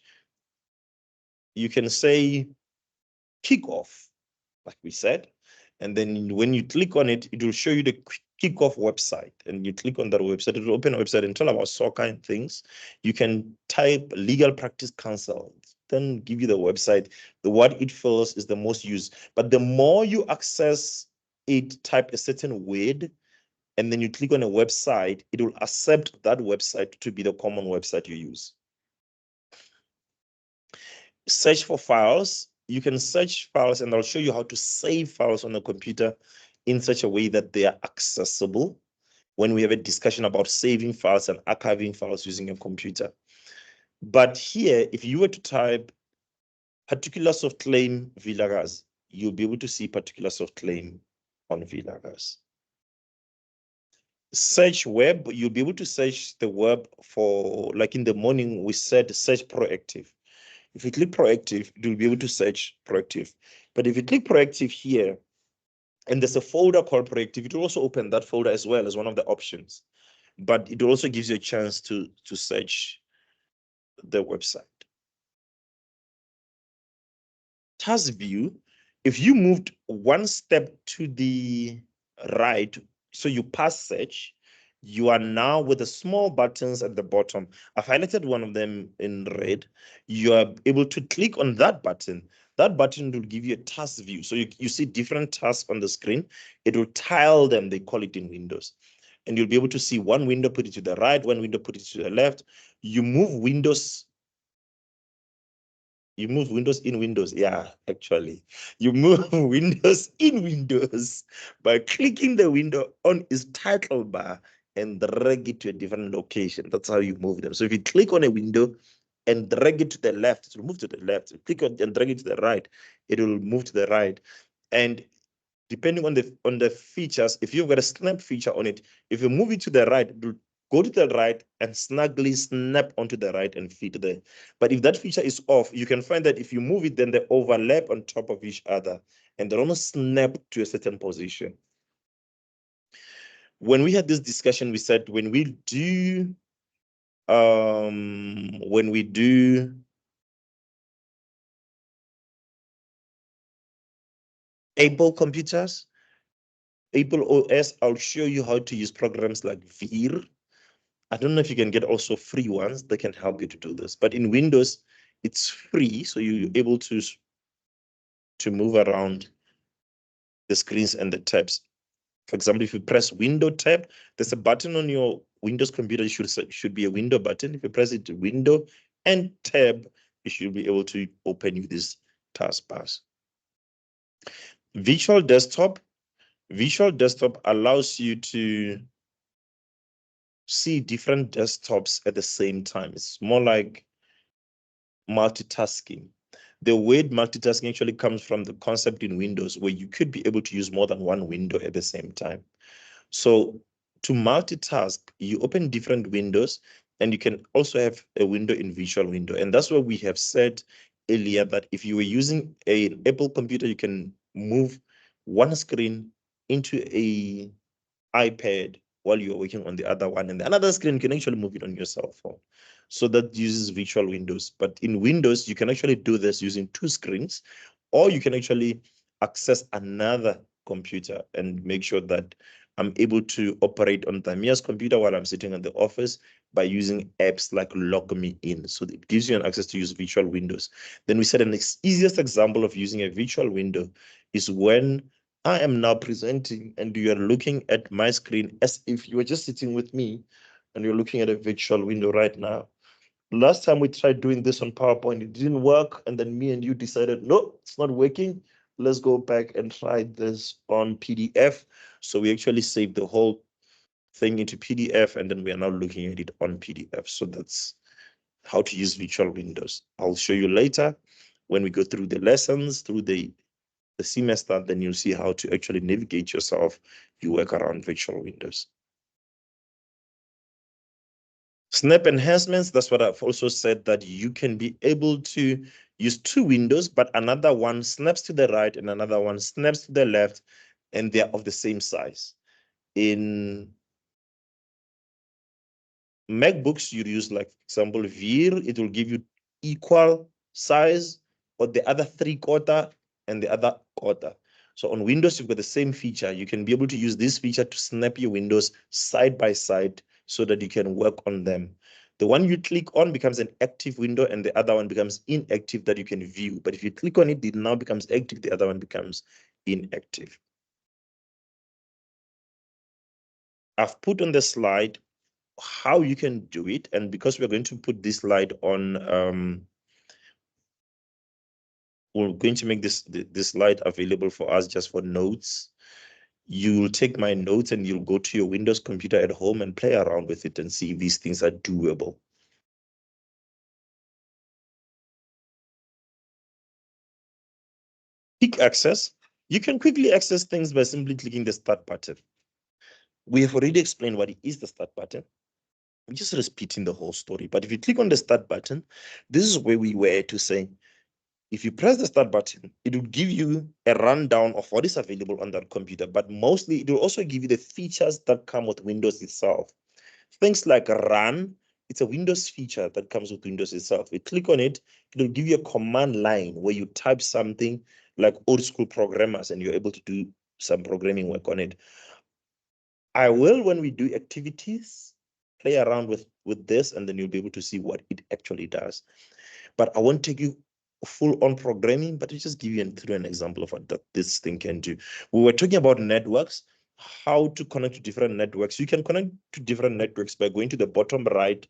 you can say kickoff, like we said. And then when you click on it, it will show you the kickoff website. And you click on that website, it will open a website and tell about soccer and things. You can type legal practice council, then give you the website. The what it feels is the most used. But the more you access it, type a certain word, and then you click on a website, it will accept that website to be the common website you use. search for files. You can search files, and I'll show you how to save files on a computer in such a way that they are accessible when we have a discussion about saving files and archiving files using a computer. But here, if you were to type particulars of claim Vilagaz, you'll be able to see particulars of claim on Vilagaz. Search web, you'll be able to search the web for, like in the morning, we said search proactive. If you click proactive, you'll be able to search proactive. But if you click proactive here, and there's a folder called proactive, it will also open that folder as well as one of the options. But it also gives you a chance to search the website. Task view, if you moved one step to the right, so you pass search, you are now with the small buttons at the bottom. I've highlighted one of them in red. You are able to click on that button. That button will give you a task view. So you see different tasks on the screen. It will tile them, they call it in Windows. And you'll be able to see one window, put it to the right, one window, put it to the left. You move windows. You move Windows in Windows. Yeah, actually. You move Windows in Windows by clicking the window on its title bar and drag it to a different location. That's how you move them. So if you click on a window and drag it to the left, it will move to the left. Click on and drag it to the right, it will move to the right. And depending on the features, if you've got a snap feature on it, if you move it to the right, it will go to the right and snugly snap onto the right and fit there. But if that feature is off, you can find that if you move it, then they overlap on top of each other and they don't snap to a certain position. When we had this discussion, we said when we do Apple computers, Apple OS, I'll show you how to use programs like Veer. I don't know if you can get also free ones that can help you to do this, but in Windows, it's free, so you're able to move around the screens and the tabs. For example, if you press Window tab, there's a button on your Windows computer. It should be a window button. If you press it to Window and tab, you should be able to open you this taskbars. Virtual desktop. Virtual desktop allows you to see different desktops at the same time. It's more like multitasking. The word multitasking actually comes from the concept in Windows where you could be able to use more than one window at the same time. So to multitask, you open different windows and you can also have a window in Visual Window. And that's what we have said earlier, that if you were using an Apple computer, you can move one screen into a iPad while you're working on the other one, and the another screen you can actually move it on your cell phone. So that uses virtual windows. But in Windows, you can actually do this using two screens, or you can actually access another computer and make sure that I'm able to operate on Tamia's computer while I'm sitting in the office by using apps like Log Me In. So it gives you an access to use virtual windows. Then we said an easiest example of using a virtual window is when I am now presenting and you are looking at my screen as if you were just sitting with me and you're looking at a virtual window right now. Last time we tried doing this on PowerPoint, it didn't work. And then me and you decided, no, it's not working. Let's go back and try this on PDF. So we actually saved the whole thing into PDF, and then we are now looking at it on PDF. So that's how to use virtual windows. I'll show you later when we go through the lessons, through the semester, then you'll see how to actually navigate yourself. You work around virtual windows. Snap enhancements, that's what I've also said, that you can be able to use two windows, but another one snaps to the right and another one snaps to the left, and they're of the same size. In MacBooks, you use, like, for example, Veer, it will give you equal size, or the other 3/4 and the other quarter. So on Windows, you've got the same feature. You can be able to use this feature to snap your windows side by side so that you can work on them. The one you click on becomes an active window and the other one becomes inactive that you can view. But if you click on it, it now becomes active, the other one becomes inactive. I've put on the slide how you can do it. And because we're going to put this slide on we're going to make this slide available for us just for notes. You'll take my notes and you'll go to your Windows computer at home and play around with it and see if these things are doable. Quick access. You can quickly access things by simply clicking the Start button. We have already explained what is the Start button. I'm just repeating the whole story. But if you click on the Start button, this is where we were to say, if you press the Start button, it will give you a rundown of what is available on that computer. But mostly, it will also give you the features that come with Windows itself. Things like Run, it's a Windows feature that comes with Windows itself. You click on it, it will give you a command line where you type something like old school programmers and you're able to do some programming work on it. I will, when we do activities, play around with this, and then you'll be able to see what it actually does. But I won't take you full on programming, but I'll just give you through an example of what this thing can do. We were talking about networks, how to connect to different networks. You can connect to different networks by going to the bottom right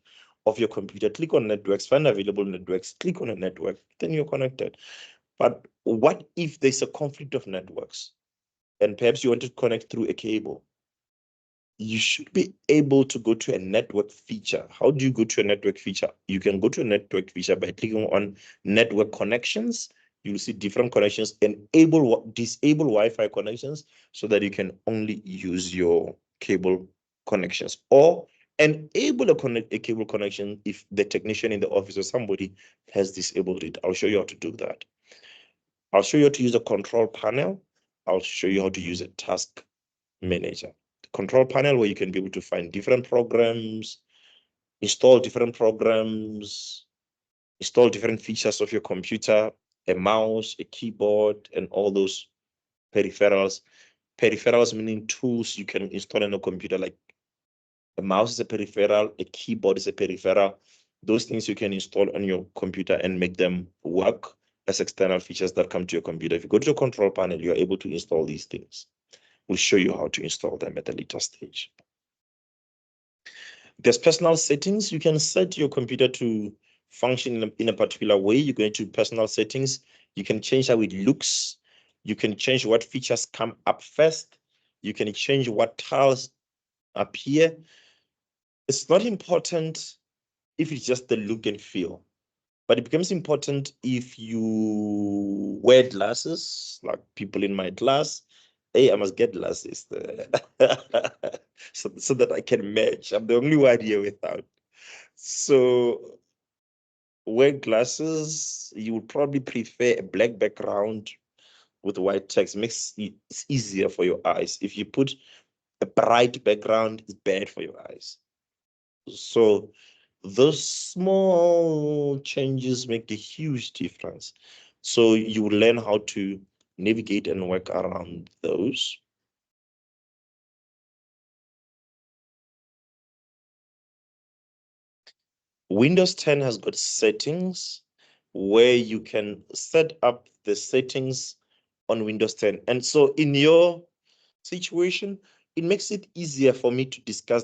of your computer, click on networks, find available networks, click on a network, then you're connected. But what if there's a conflict of networks and perhaps you want to connect through a cable? You should be able to go to a network feature. How do you go to a network feature? You can go to a network feature by clicking on network connections. You'll see different connections, disable Wi-Fi connections so that you can only use your cable connections, or enable a cable connection if the technician in the office or somebody has disabled it. I'll show you how to do that. I'll show you how to use a control panel. I'll show you how to use a task manager. The control panel where you can be able to find different programs, install different programs, install different features of your computer, a mouse, a keyboard, and all those peripherals. Peripherals meaning tools you can install on a computer, like a mouse is a peripheral, a keyboard is a peripheral. Those things you can install on your computer and make them work as external features that come to your computer. If you go to your control panel, you're able to install these things. We'll show you how to install them at a later stage. There's personal settings. You can set your computer to function in a particular way. You go into personal settings. You can change how it looks. You can change what features come up first. You can change what tiles appear. It's not important if it's just the look and feel, but it becomes important if you wear glasses, like people in my class. Hey, I must get glasses so that I can match. I'm the only one here without. So wear glasses. You would probably prefer a black background with white text. Makes it easier for your eyes. If you put a bright background, it's bad for your eyes. So those small changes make a huge difference. So you will learn how to navigate and work around those. Windows 10 has got settings where you can set up the settings on Windows 10. And so in your situation, it makes it easier for me to discuss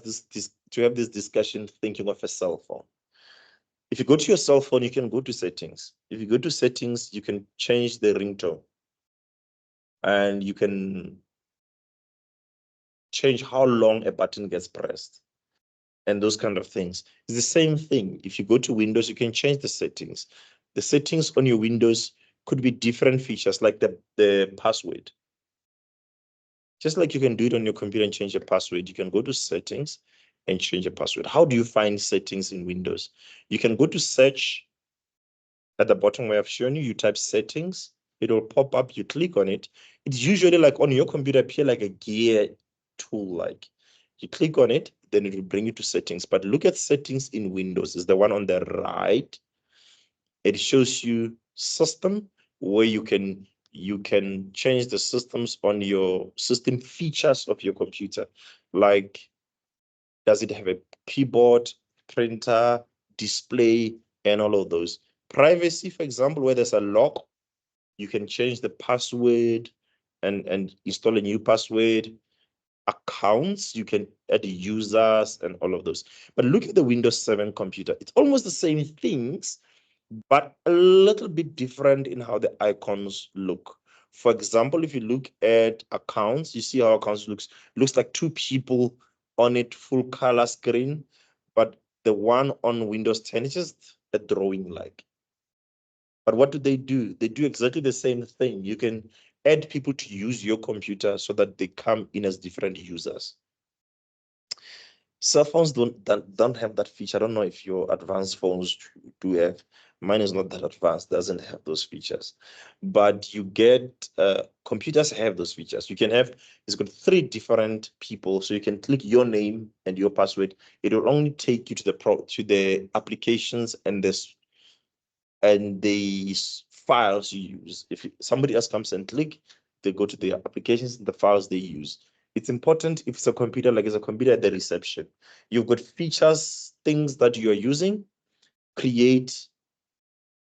to have this discussion thinking of a cell phone. If you go to your cell phone, you can go to settings. If you go to settings, you can change the ringtone and you can change how long a button gets pressed and those kind of things. It's the same thing. If you go to Windows, you can change the settings. The settings on your Windows could be different features like the password. Just like you can do it on your computer and change your password, you can go to settings and change your password. How do you find settings in Windows? You can go to search at the bottom where I've shown you, you type settings, it will pop up, you click on it. It's usually like on your computer appear like a gear tool, like you click on it, then it will bring you to settings. But look at settings in Windows, is the one on the right. It shows you system where you can change the systems on your system features of your computer. Like, does it have a keyboard, printer, display, and all of those. Privacy, for example, where there's a lock, you can change the password and install a new password. Accounts, you can add users and all of those. But look at the Windows 7 computer. It's almost the same things, but a little bit different in how the icons look. For example, if you look at accounts, you see how accounts looks like two people on it, full color screen, but the one on Windows 10 is just a drawing like. But what do? They do exactly the same thing. You can add people to use your computer so that they come in as different users. Cell phones don't have that feature. I don't know if your advanced phones do have. Mine is not that advanced, doesn't have those features. But you get computers have those features. You can have, it's got 3 different people, so you can click your name and your password. It will only take you to the applications and the files you use. If somebody else comes and click, they go to the applications and the files they use. It's important if it's a computer, like it's a computer at the reception. You've got features, things that you are using, create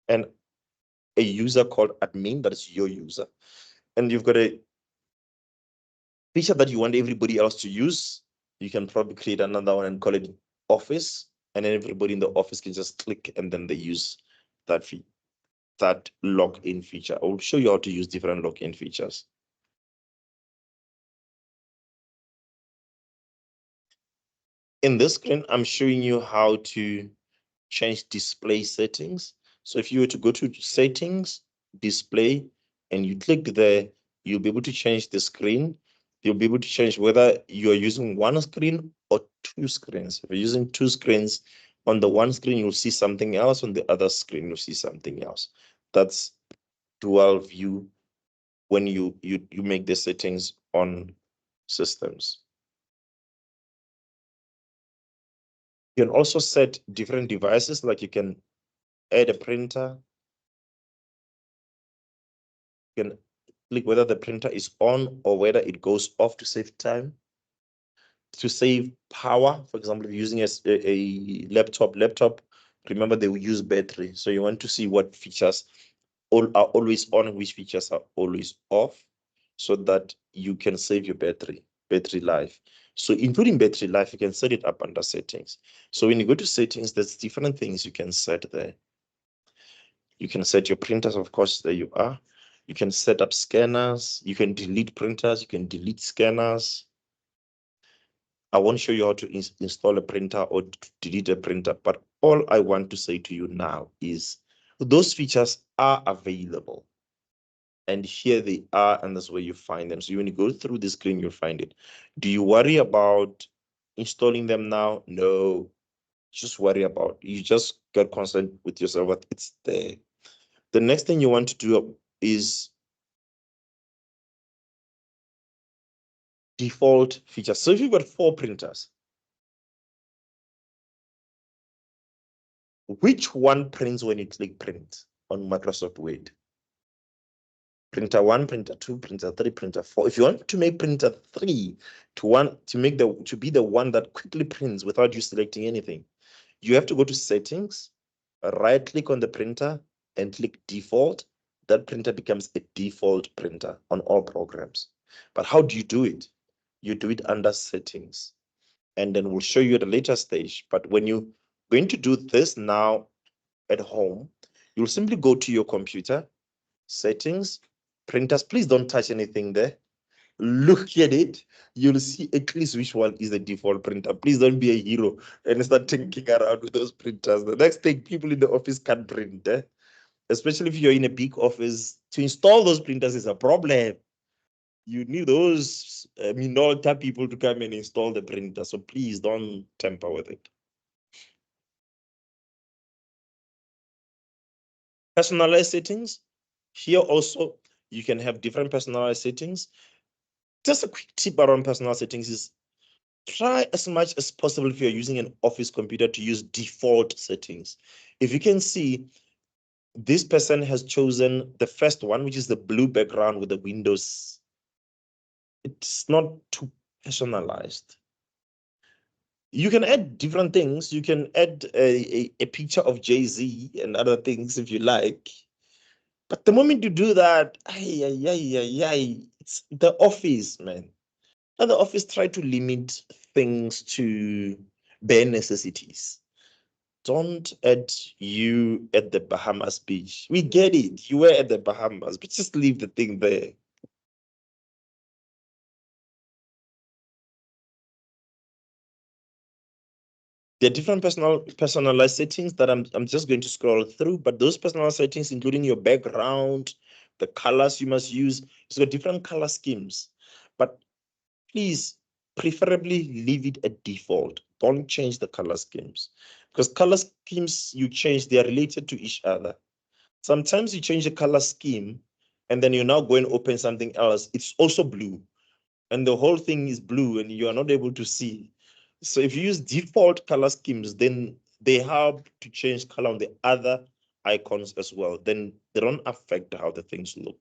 a user called admin, that is your user. And you've got a feature that you want everybody else to use. You can probably create another one and call it office. And then everybody in the office can just click and then they use that login feature. I will show you how to use different login features. In this screen, I'm showing you how to change display settings. So if you were to go to settings, display, and you click there, you'll be able to change the screen. You'll be able to change whether you're using one screen or 2 screens. If you're using 2 screens, on the one screen, you'll see something else. On the other screen, you'll see something else. That's dual view when you make the settings on systems. You can also set different devices, like you can add a printer. You can click whether the printer is on or whether it goes off to save time, to save power. For example, if you're using a laptop, remember they will use battery. So you want to see what features are always on and which features are always off, so that you can save your battery life. So including battery life, you can set it up under settings. So when you go to settings, there's different things you can set there. You can set your printers, of course, there you are. You can set up scanners. You can delete printers. You can delete scanners. I won't show you how to install a printer or delete a printer, but all I want to say to you now is those features are available. And here they are, and that's where you find them. So when you go through the screen, you'll find it. Do you worry about installing them now? No. Just worry about, you just get concerned with yourself that it's there. The next thing you want to do is default features. So if you've got 4 printers, which one prints when you click print on Microsoft Word? Printer 1, printer 2, printer 3, printer 4. If you want to make printer 3 to be the one that quickly prints without you selecting anything, you have to go to settings, right click on the printer and click default. That printer becomes a default printer on all programs. But how do you do it? You do it under settings, and then we'll show you at a later stage. But when you're going to do this now at home, you'll simply go to your computer, settings, printers. Please don't touch anything there. Look at it. You'll see at least which one is the default printer. Please don't be a hero and start tinking around with those printers. The next thing, people in the office can't print, especially if you're in a big office. To install those printers is a problem. You need those Minolta people to come and install the printer. So please don't tamper with it. Personalized settings. Here also, you can have different personalized settings. Just a quick tip around personal settings is try as much as possible if you're using an office computer to use default settings. If you can see, this person has chosen the first one, which is the blue background with the windows. It's not too personalized. You can add different things. You can add a picture of Jay-Z and other things if you like. But the moment you do that, it's the office, man. And the office try to limit things to bare necessities. Don't add you at the Bahamas beach. We get it. You were at the Bahamas, but just leave the thing there. There are different personalized settings that I'm just going to scroll through, but those personalized settings, including your background, the colors you must use, it's got different color schemes. But please, preferably leave it at default. Don't change the color schemes, because color schemes you change, they are related to each other. Sometimes you change the color scheme and then you now go and open something else. It's also blue and the whole thing is blue and you are not able to see. So if you use default color schemes, then they help to change color on the other icons as well. Then they don't affect how the things look.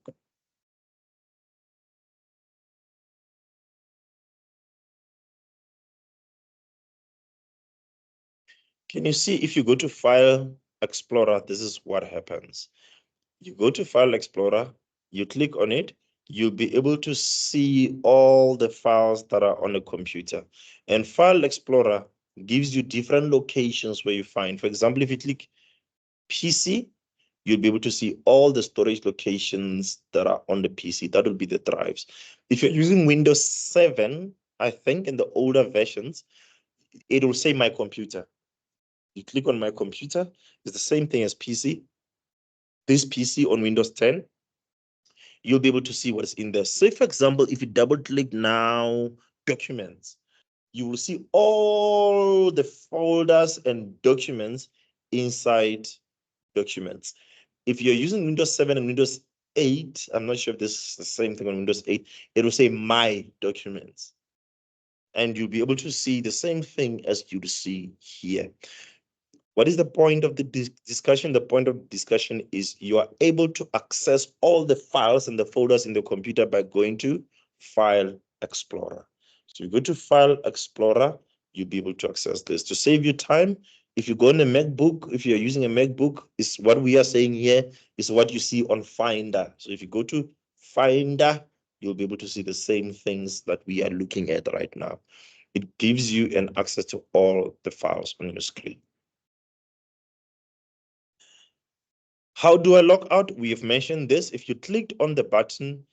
Can you see if you go to File Explorer, this is what happens. You go to File Explorer, you click on it, you'll be able to see all the files that are on the computer. And File Explorer gives you different locations where you find. For example, if you click PC, you'll be able to see all the storage locations that are on the PC. That will be the drives. If you're using Windows 7, I think in the older versions, it will say My Computer. You click on My Computer, it's the same thing as PC. This PC on Windows 10, you'll be able to see what's in there. Say, for example, if you double click now, documents, you will see all the folders and documents inside documents. If you're using Windows 7 and Windows 8, I'm not sure if this is the same thing on Windows 8, it will say My Documents. And you'll be able to see the same thing as you see here. What is the point of the discussion? The point of discussion is you are able to access all the files and the folders in the computer by going to File Explorer. So you go to File Explorer, you'll be able to access this. To save you time, if you go on a MacBook, if you're using a MacBook, is what we are saying here is what you see on Finder. So if you go to Finder, you'll be able to see the same things that we are looking at right now. It gives you an access to all the files on your screen. How do I log out? We have mentioned this. If you clicked on the button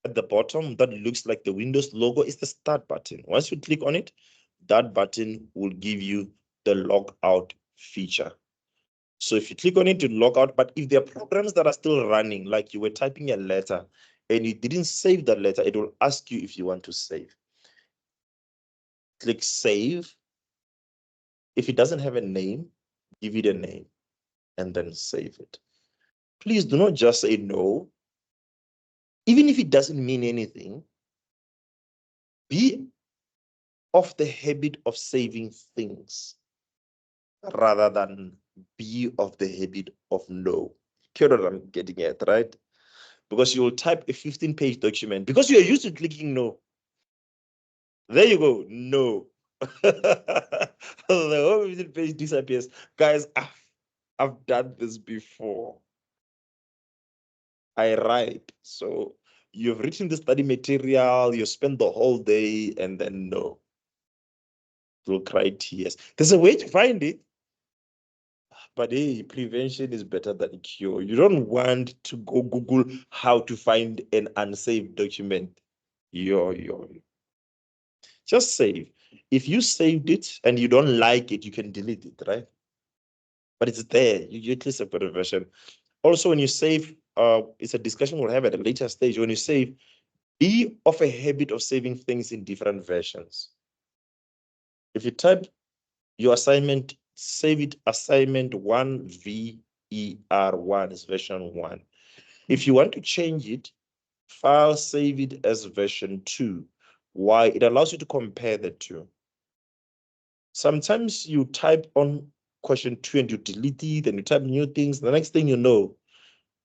at the bottom that looks like the Windows logo, is the start button. Once you click on it, that button will give you the log out feature. So if you click on it to log out, but if there are programs that are still running, like you were typing a letter and you didn't save that letter, it will ask you if you want to save. Click save. If it doesn't have a name, give it a name and then save it. Please do not just say no. Even if it doesn't mean anything, be of the habit of saving things rather than be of the habit of no. You know what I'm getting at, right? Because you'll type a 15-page document because you're used to clicking no. There you go, no. The whole 15-page disappears. Guys, I've done this before. I write. So you've written the study material, you spend the whole day, and then no. You'll cry tears. There's a way to find it. But hey, prevention is better than cure. You don't want to go Google how to find an unsaved document. Yo. Just save. If you saved it and you don't like it, you can delete it, right? But it's there. You at least have got a version. Also, when you save, it's a discussion we'll have at a later stage. When you save, be of a habit of saving things in different versions. If you type your assignment, save it assignment 1 VER1 is version 1. If you want to change it, file save it as version 2. Why? It allows you to compare the two. Sometimes you type on question 2 and you delete it and you type new things. The next thing you know,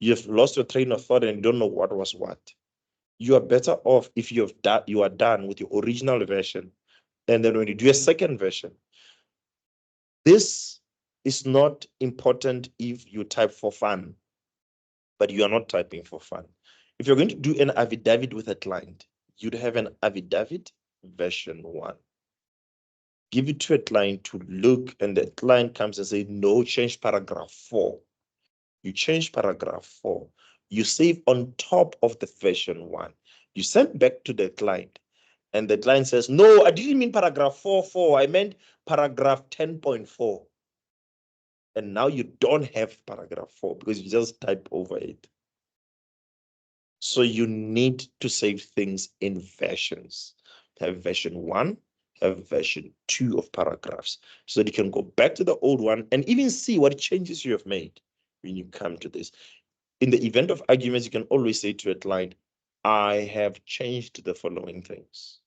you've lost your train of thought and you don't know what was what. You are better off if you are done with your original version. And then when you do a second version, this is not important if you type for fun, but you are not typing for fun. If you're going to do an affidavit with a client, you'd have an affidavit version 1. give it to a client to look, and the client comes and say, no, change paragraph 4. You change paragraph 4. You save on top of the version 1. You send back to the client, and the client says, no, I didn't mean paragraph 4.4. I meant paragraph 10.4. And now you don't have paragraph 4 because you just type over it. So you need to save things in versions. Have version 1, have version 2 of paragraphs, so that you can go back to the old one and even see what changes you have made when you come to this. In the event of arguments, you can always say to a client, I have changed the following things.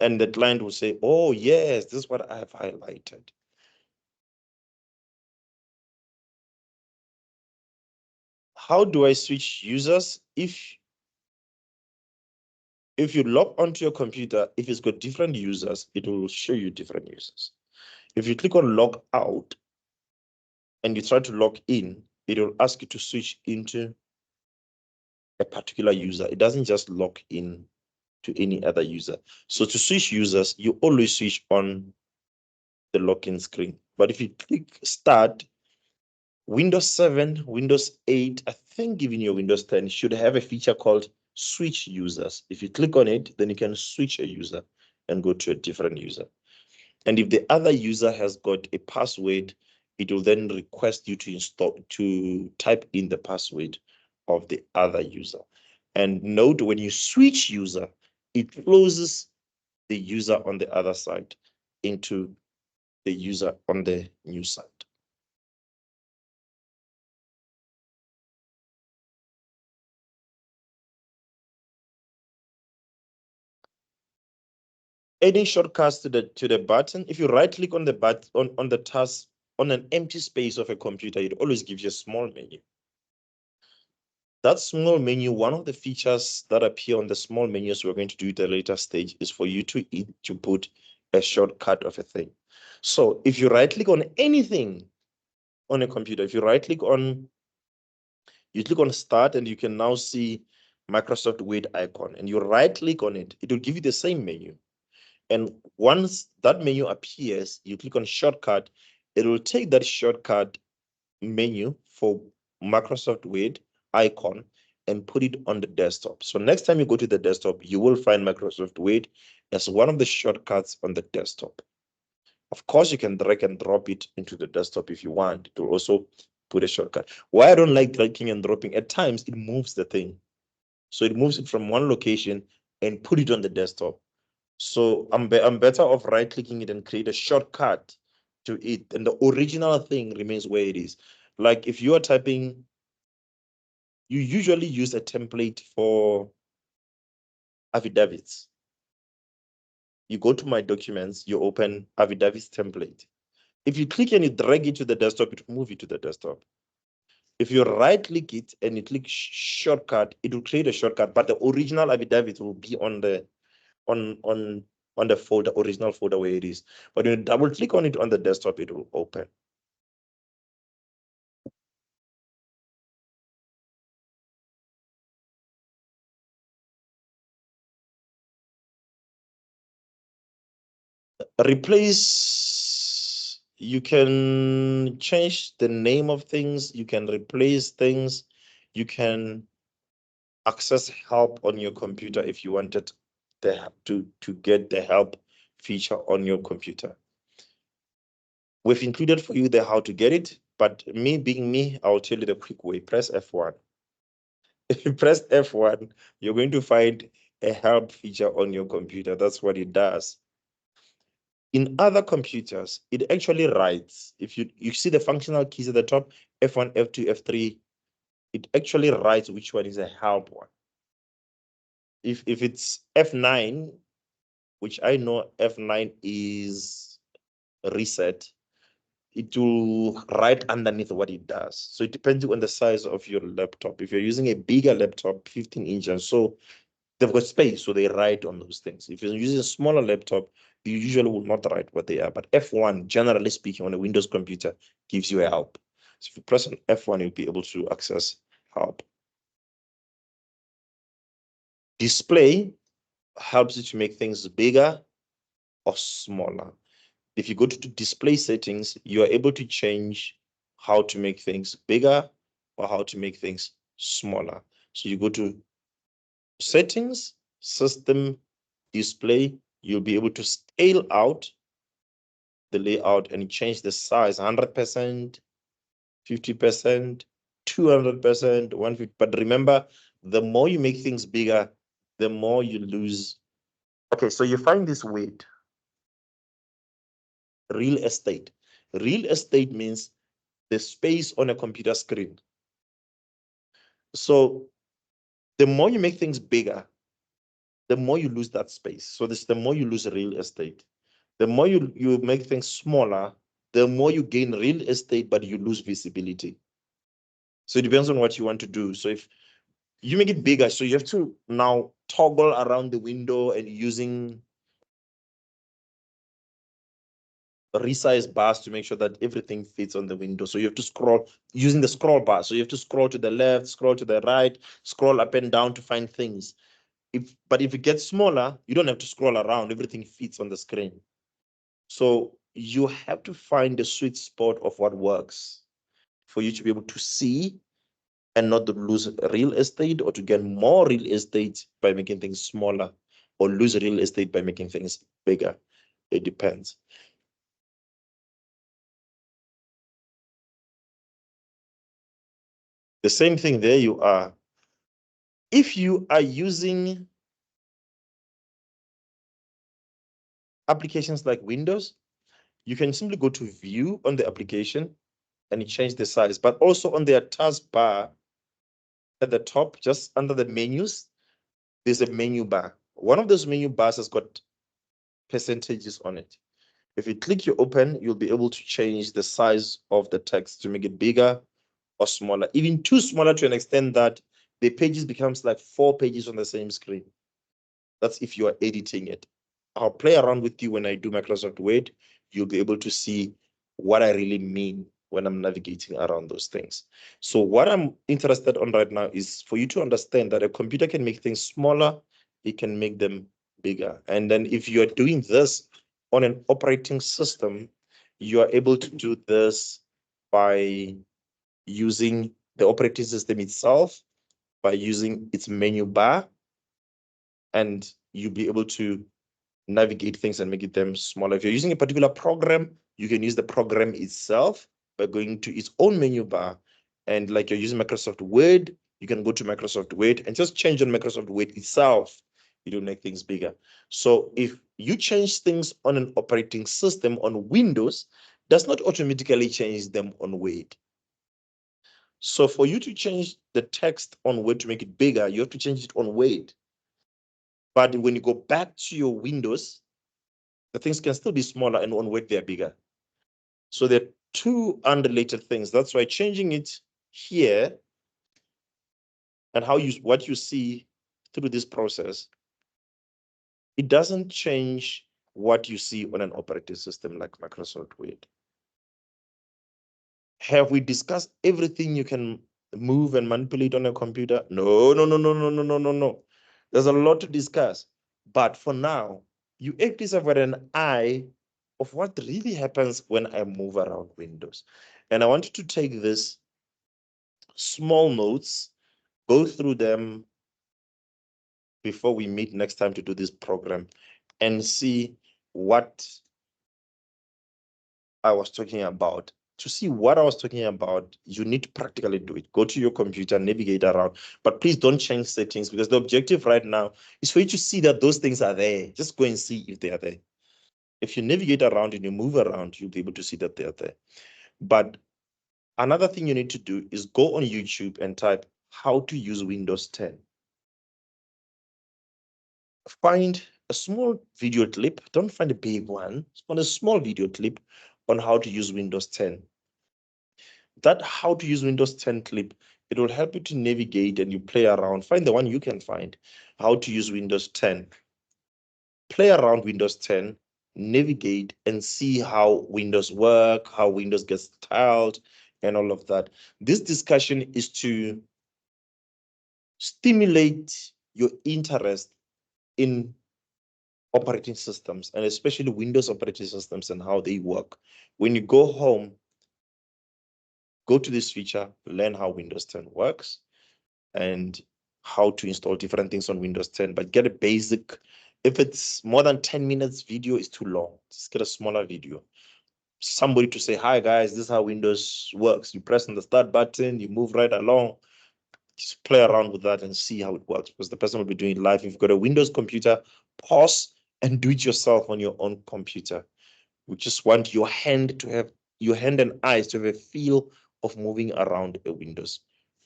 And the client will say, oh, yes, this is what I have highlighted. How do I switch users? If you log onto your computer, if it's got different users, it will show you different users. If you click on log out and you try to log in, it will ask you to switch into a particular user. It doesn't just log in to any other user. So to switch users, you always switch on the login screen. But if you click start, Windows 7, Windows 8, I think even your Windows 10 should have a feature called switch users. If you click on it, then you can switch a user and go to a different user. And if the other user has got a password, it will then request you to type in the password of the other user. And note, when you switch user, it closes the user on the other side into the user on the new side. Any shortcuts to the button? If you right click on the button on the task on an empty space of a computer, it always gives you a small menu. That small menu, one of the features that appear on the small menus we're going to do at a later stage is for you to put a shortcut of a thing. So if you right click on anything on a computer, if you right click on, you click on start, and you can now see Microsoft Word icon, and you right click on it, it will give you the same menu. And once that menu appears, you click on shortcut, it will take that shortcut menu for Microsoft Word icon and put it on the desktop. So next time you go to the desktop, you will find Microsoft Word as one of the shortcuts on the desktop. Of course, you can drag and drop it into the desktop if you want to also put a shortcut. Why I don't like dragging and dropping, at times it moves the thing. So it moves it from one location and put it on the desktop. So I'm better off right clicking it and create a shortcut to it, and the original thing remains where it is. Like if you are typing, you usually use a template for affidavits. You go to my documents, you open affidavits template. If you click and you drag it to the desktop, it will move it to the desktop. If you right click it and you click shortcut, it will create a shortcut, but the original affidavit will be on the folder, original folder where it is. But when you double click on it on the desktop, it will open. Replace, you can change the name of things, you can replace things, you can access help on your computer if you wanted to get the help feature on your computer. We've included for you the how to get it, but me being me, I'll tell you the quick way. Press F1. If you press F1, you're going to find a help feature on your computer. That's what it does. In other computers, it actually writes. If you see the functional keys at the top, F1, F2, F3, it actually writes which one is a help one. If it's F9, which I know F9 is reset, it will write underneath what it does. So it depends on the size of your laptop. If you're using a bigger laptop, 15-inch and so, they've got space, so they write on those things. If you're using a smaller laptop, you usually will not write what they are. But F1, generally speaking, on a Windows computer, gives you a help. So if you press on F1, you'll be able to access help. Display helps you to make things bigger or smaller. If you go to display settings, you are able to change how to make things bigger or how to make things smaller. So you go to settings, system, display, you'll be able to scale out the layout and change the size 100%, 50%, 200%, 150. But remember, the more you make things bigger, the more you lose. Okay, so you find this weird. Real estate. Real estate means the space on a computer screen. So the more you make things bigger, the more you lose that space. So this, the more you lose real estate. The more you make things smaller, the more you gain real estate, but you lose visibility. So it depends on what you want to do. So if you make it bigger, so you have to now toggle around the window and using resize bars to make sure that everything fits on the window. So you have to scroll using the scroll bar. So you have to scroll to the left, scroll to the right, scroll up and down to find things. But if it gets smaller, you don't have to scroll around. Everything fits on the screen. So you have to find the sweet spot of what works for you to be able to see and not to lose real estate, or to get more real estate by making things smaller, or lose real estate by making things bigger. It depends. The same thing, there you are. If you are using applications like Windows, you can simply go to view on the application and you change the size. But also on their taskbar at the top, just under the menus, there's a menu bar. One of those menu bars has got percentages on it. If you click you open, you'll be able to change the size of the text to make it bigger or smaller, even too smaller to an extent that the pages becomes like 4 pages on the same screen. That's if you are editing it. I'll play around with you when I do Microsoft Word. You'll be able to see what I really mean when I'm navigating around those things. So what I'm interested on right now is for you to understand that a computer can make things smaller, it can make them bigger. And then if you're doing this on an operating system, you are able to do this by using the operating system itself, by using its menu bar, and you'll be able to navigate things and make them smaller. If you're using a particular program, you can use the program itself by going to its own menu bar. And like you're using Microsoft Word, you can go to Microsoft Word and just change on Microsoft Word itself. It will make things bigger. So if you change things on an operating system on Windows, does not automatically change them on Word. So for you to change the text on Word to make it bigger, you have to change it on Word. But when you go back to your Windows, the things can still be smaller, and on Word they're bigger. So they're two unrelated things. That's why changing it here and what you see through this process, it doesn't change what you see on an operating system like Microsoft Word. Have we discussed everything you can move and manipulate on a computer? No, no, no, no, no, no, no, no, no. There's a lot to discuss. But for now, you at least have got an eye of what really happens when I move around Windows. And I want you to take this small notes, go through them before we meet next time to do this program, and see what I was talking about. To see what I was talking about, you need to practically do it. Go to your computer, navigate around, but please don't change settings, because the objective right now is for you to see that those things are there. Just go and see if they are there. If you navigate around and you move around, you'll be able to see that they are there. But another thing you need to do is go on YouTube and type how to use Windows 10. Find a small video clip. Don't find a big one. Find a small video clip on how to use Windows 10. That how to use Windows 10 clip, it will help you to navigate and you play around. Find the one you can find, how to use Windows 10. Play around Windows 10, navigate and see how Windows work, how Windows gets styled, and all of that. This discussion is to stimulate your interest in operating systems, and especially Windows operating systems and how they work. When you go home, go to this feature, learn how Windows 10 works and how to install different things on Windows 10, but get a basic. If it's more than 10 minutes, video is too long. Just get a smaller video. Somebody to say, hi guys, this is how Windows works. You press on the start button, you move right along. Just play around with that and see how it works, because the person will be doing it live. If you've got a Windows computer, pause and do it yourself on your own computer. We just want your hand and eyes to have a feel of moving around a Windows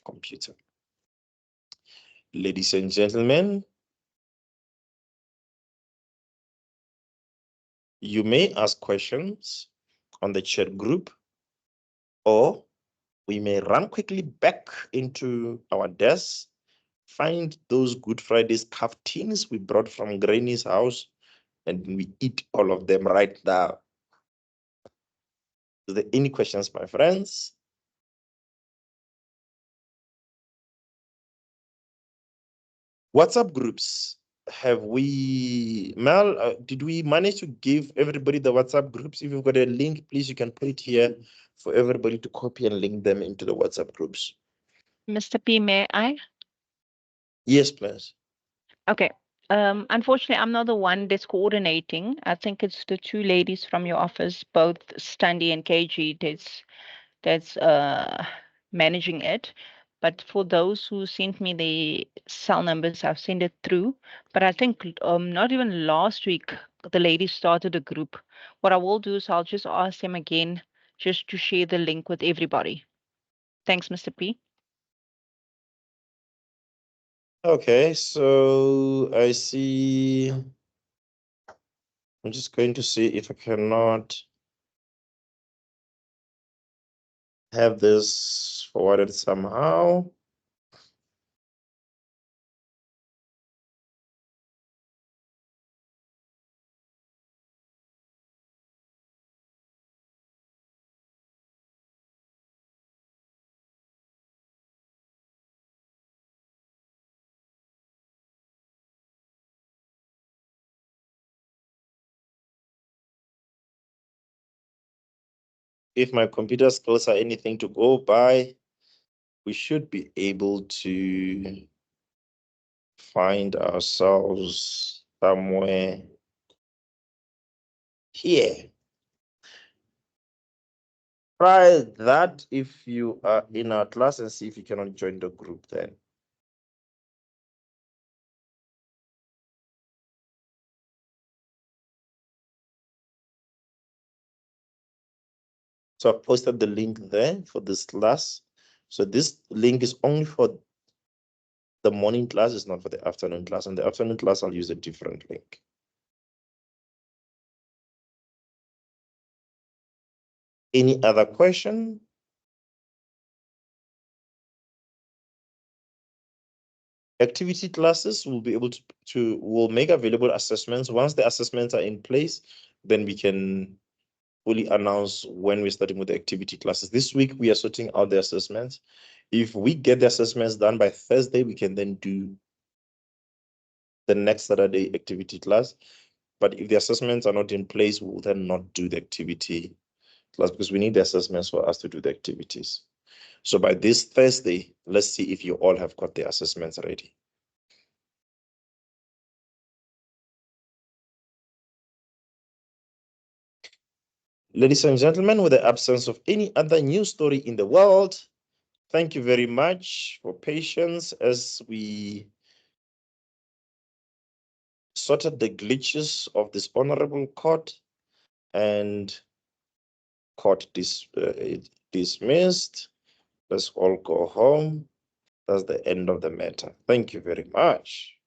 computer. Ladies and gentlemen, you may ask questions on the chat group, or we may run quickly back into our desks, find those Good Fridays caftines we brought from Granny's house, and we eat all of them right now. Are there any questions, my friends? WhatsApp groups. Have we, Mel, did we manage to give everybody the WhatsApp groups? If you've got a link, please, you can put it here for everybody to copy and link them into the WhatsApp groups. Mr. P, may I? Yes, please. Okay. Unfortunately, I'm not the one that's coordinating. I think it's the two ladies from your office, both Stanley and KG, that's managing it. But for those who sent me the cell numbers, I've sent it through. But I think not even last week the ladies started a group. What I will do is I'll just ask them again just to share the link with everybody. Thanks, Mr. P. Okay, so I see. I'm just going to see if I cannot have this forwarded somehow. If my computer skills are anything to go by, we should be able to find ourselves somewhere here. Try that if you are in our class and see if you cannot join the group then. So I posted the link there for this class. So this link is only for the morning class, it's not for the afternoon class. And the afternoon class, I'll use a different link. Any other question? Activity classes will be able will make available assessments. Once the assessments are in place, then we can fully announce when we're starting with the activity classes. This week, we are sorting out the assessments. If we get the assessments done by Thursday, we can then do the next Saturday activity class. But if the assessments are not in place, we'll then not do the activity class because we need the assessments for us to do the activities. So by this Thursday, let's see if you all have got the assessments ready. Ladies and gentlemen, with the absence of any other news story in the world, thank you very much for patience as we sorted the glitches of this honorable court and court dismissed. Let's all go home. That's the end of the matter. Thank you very much.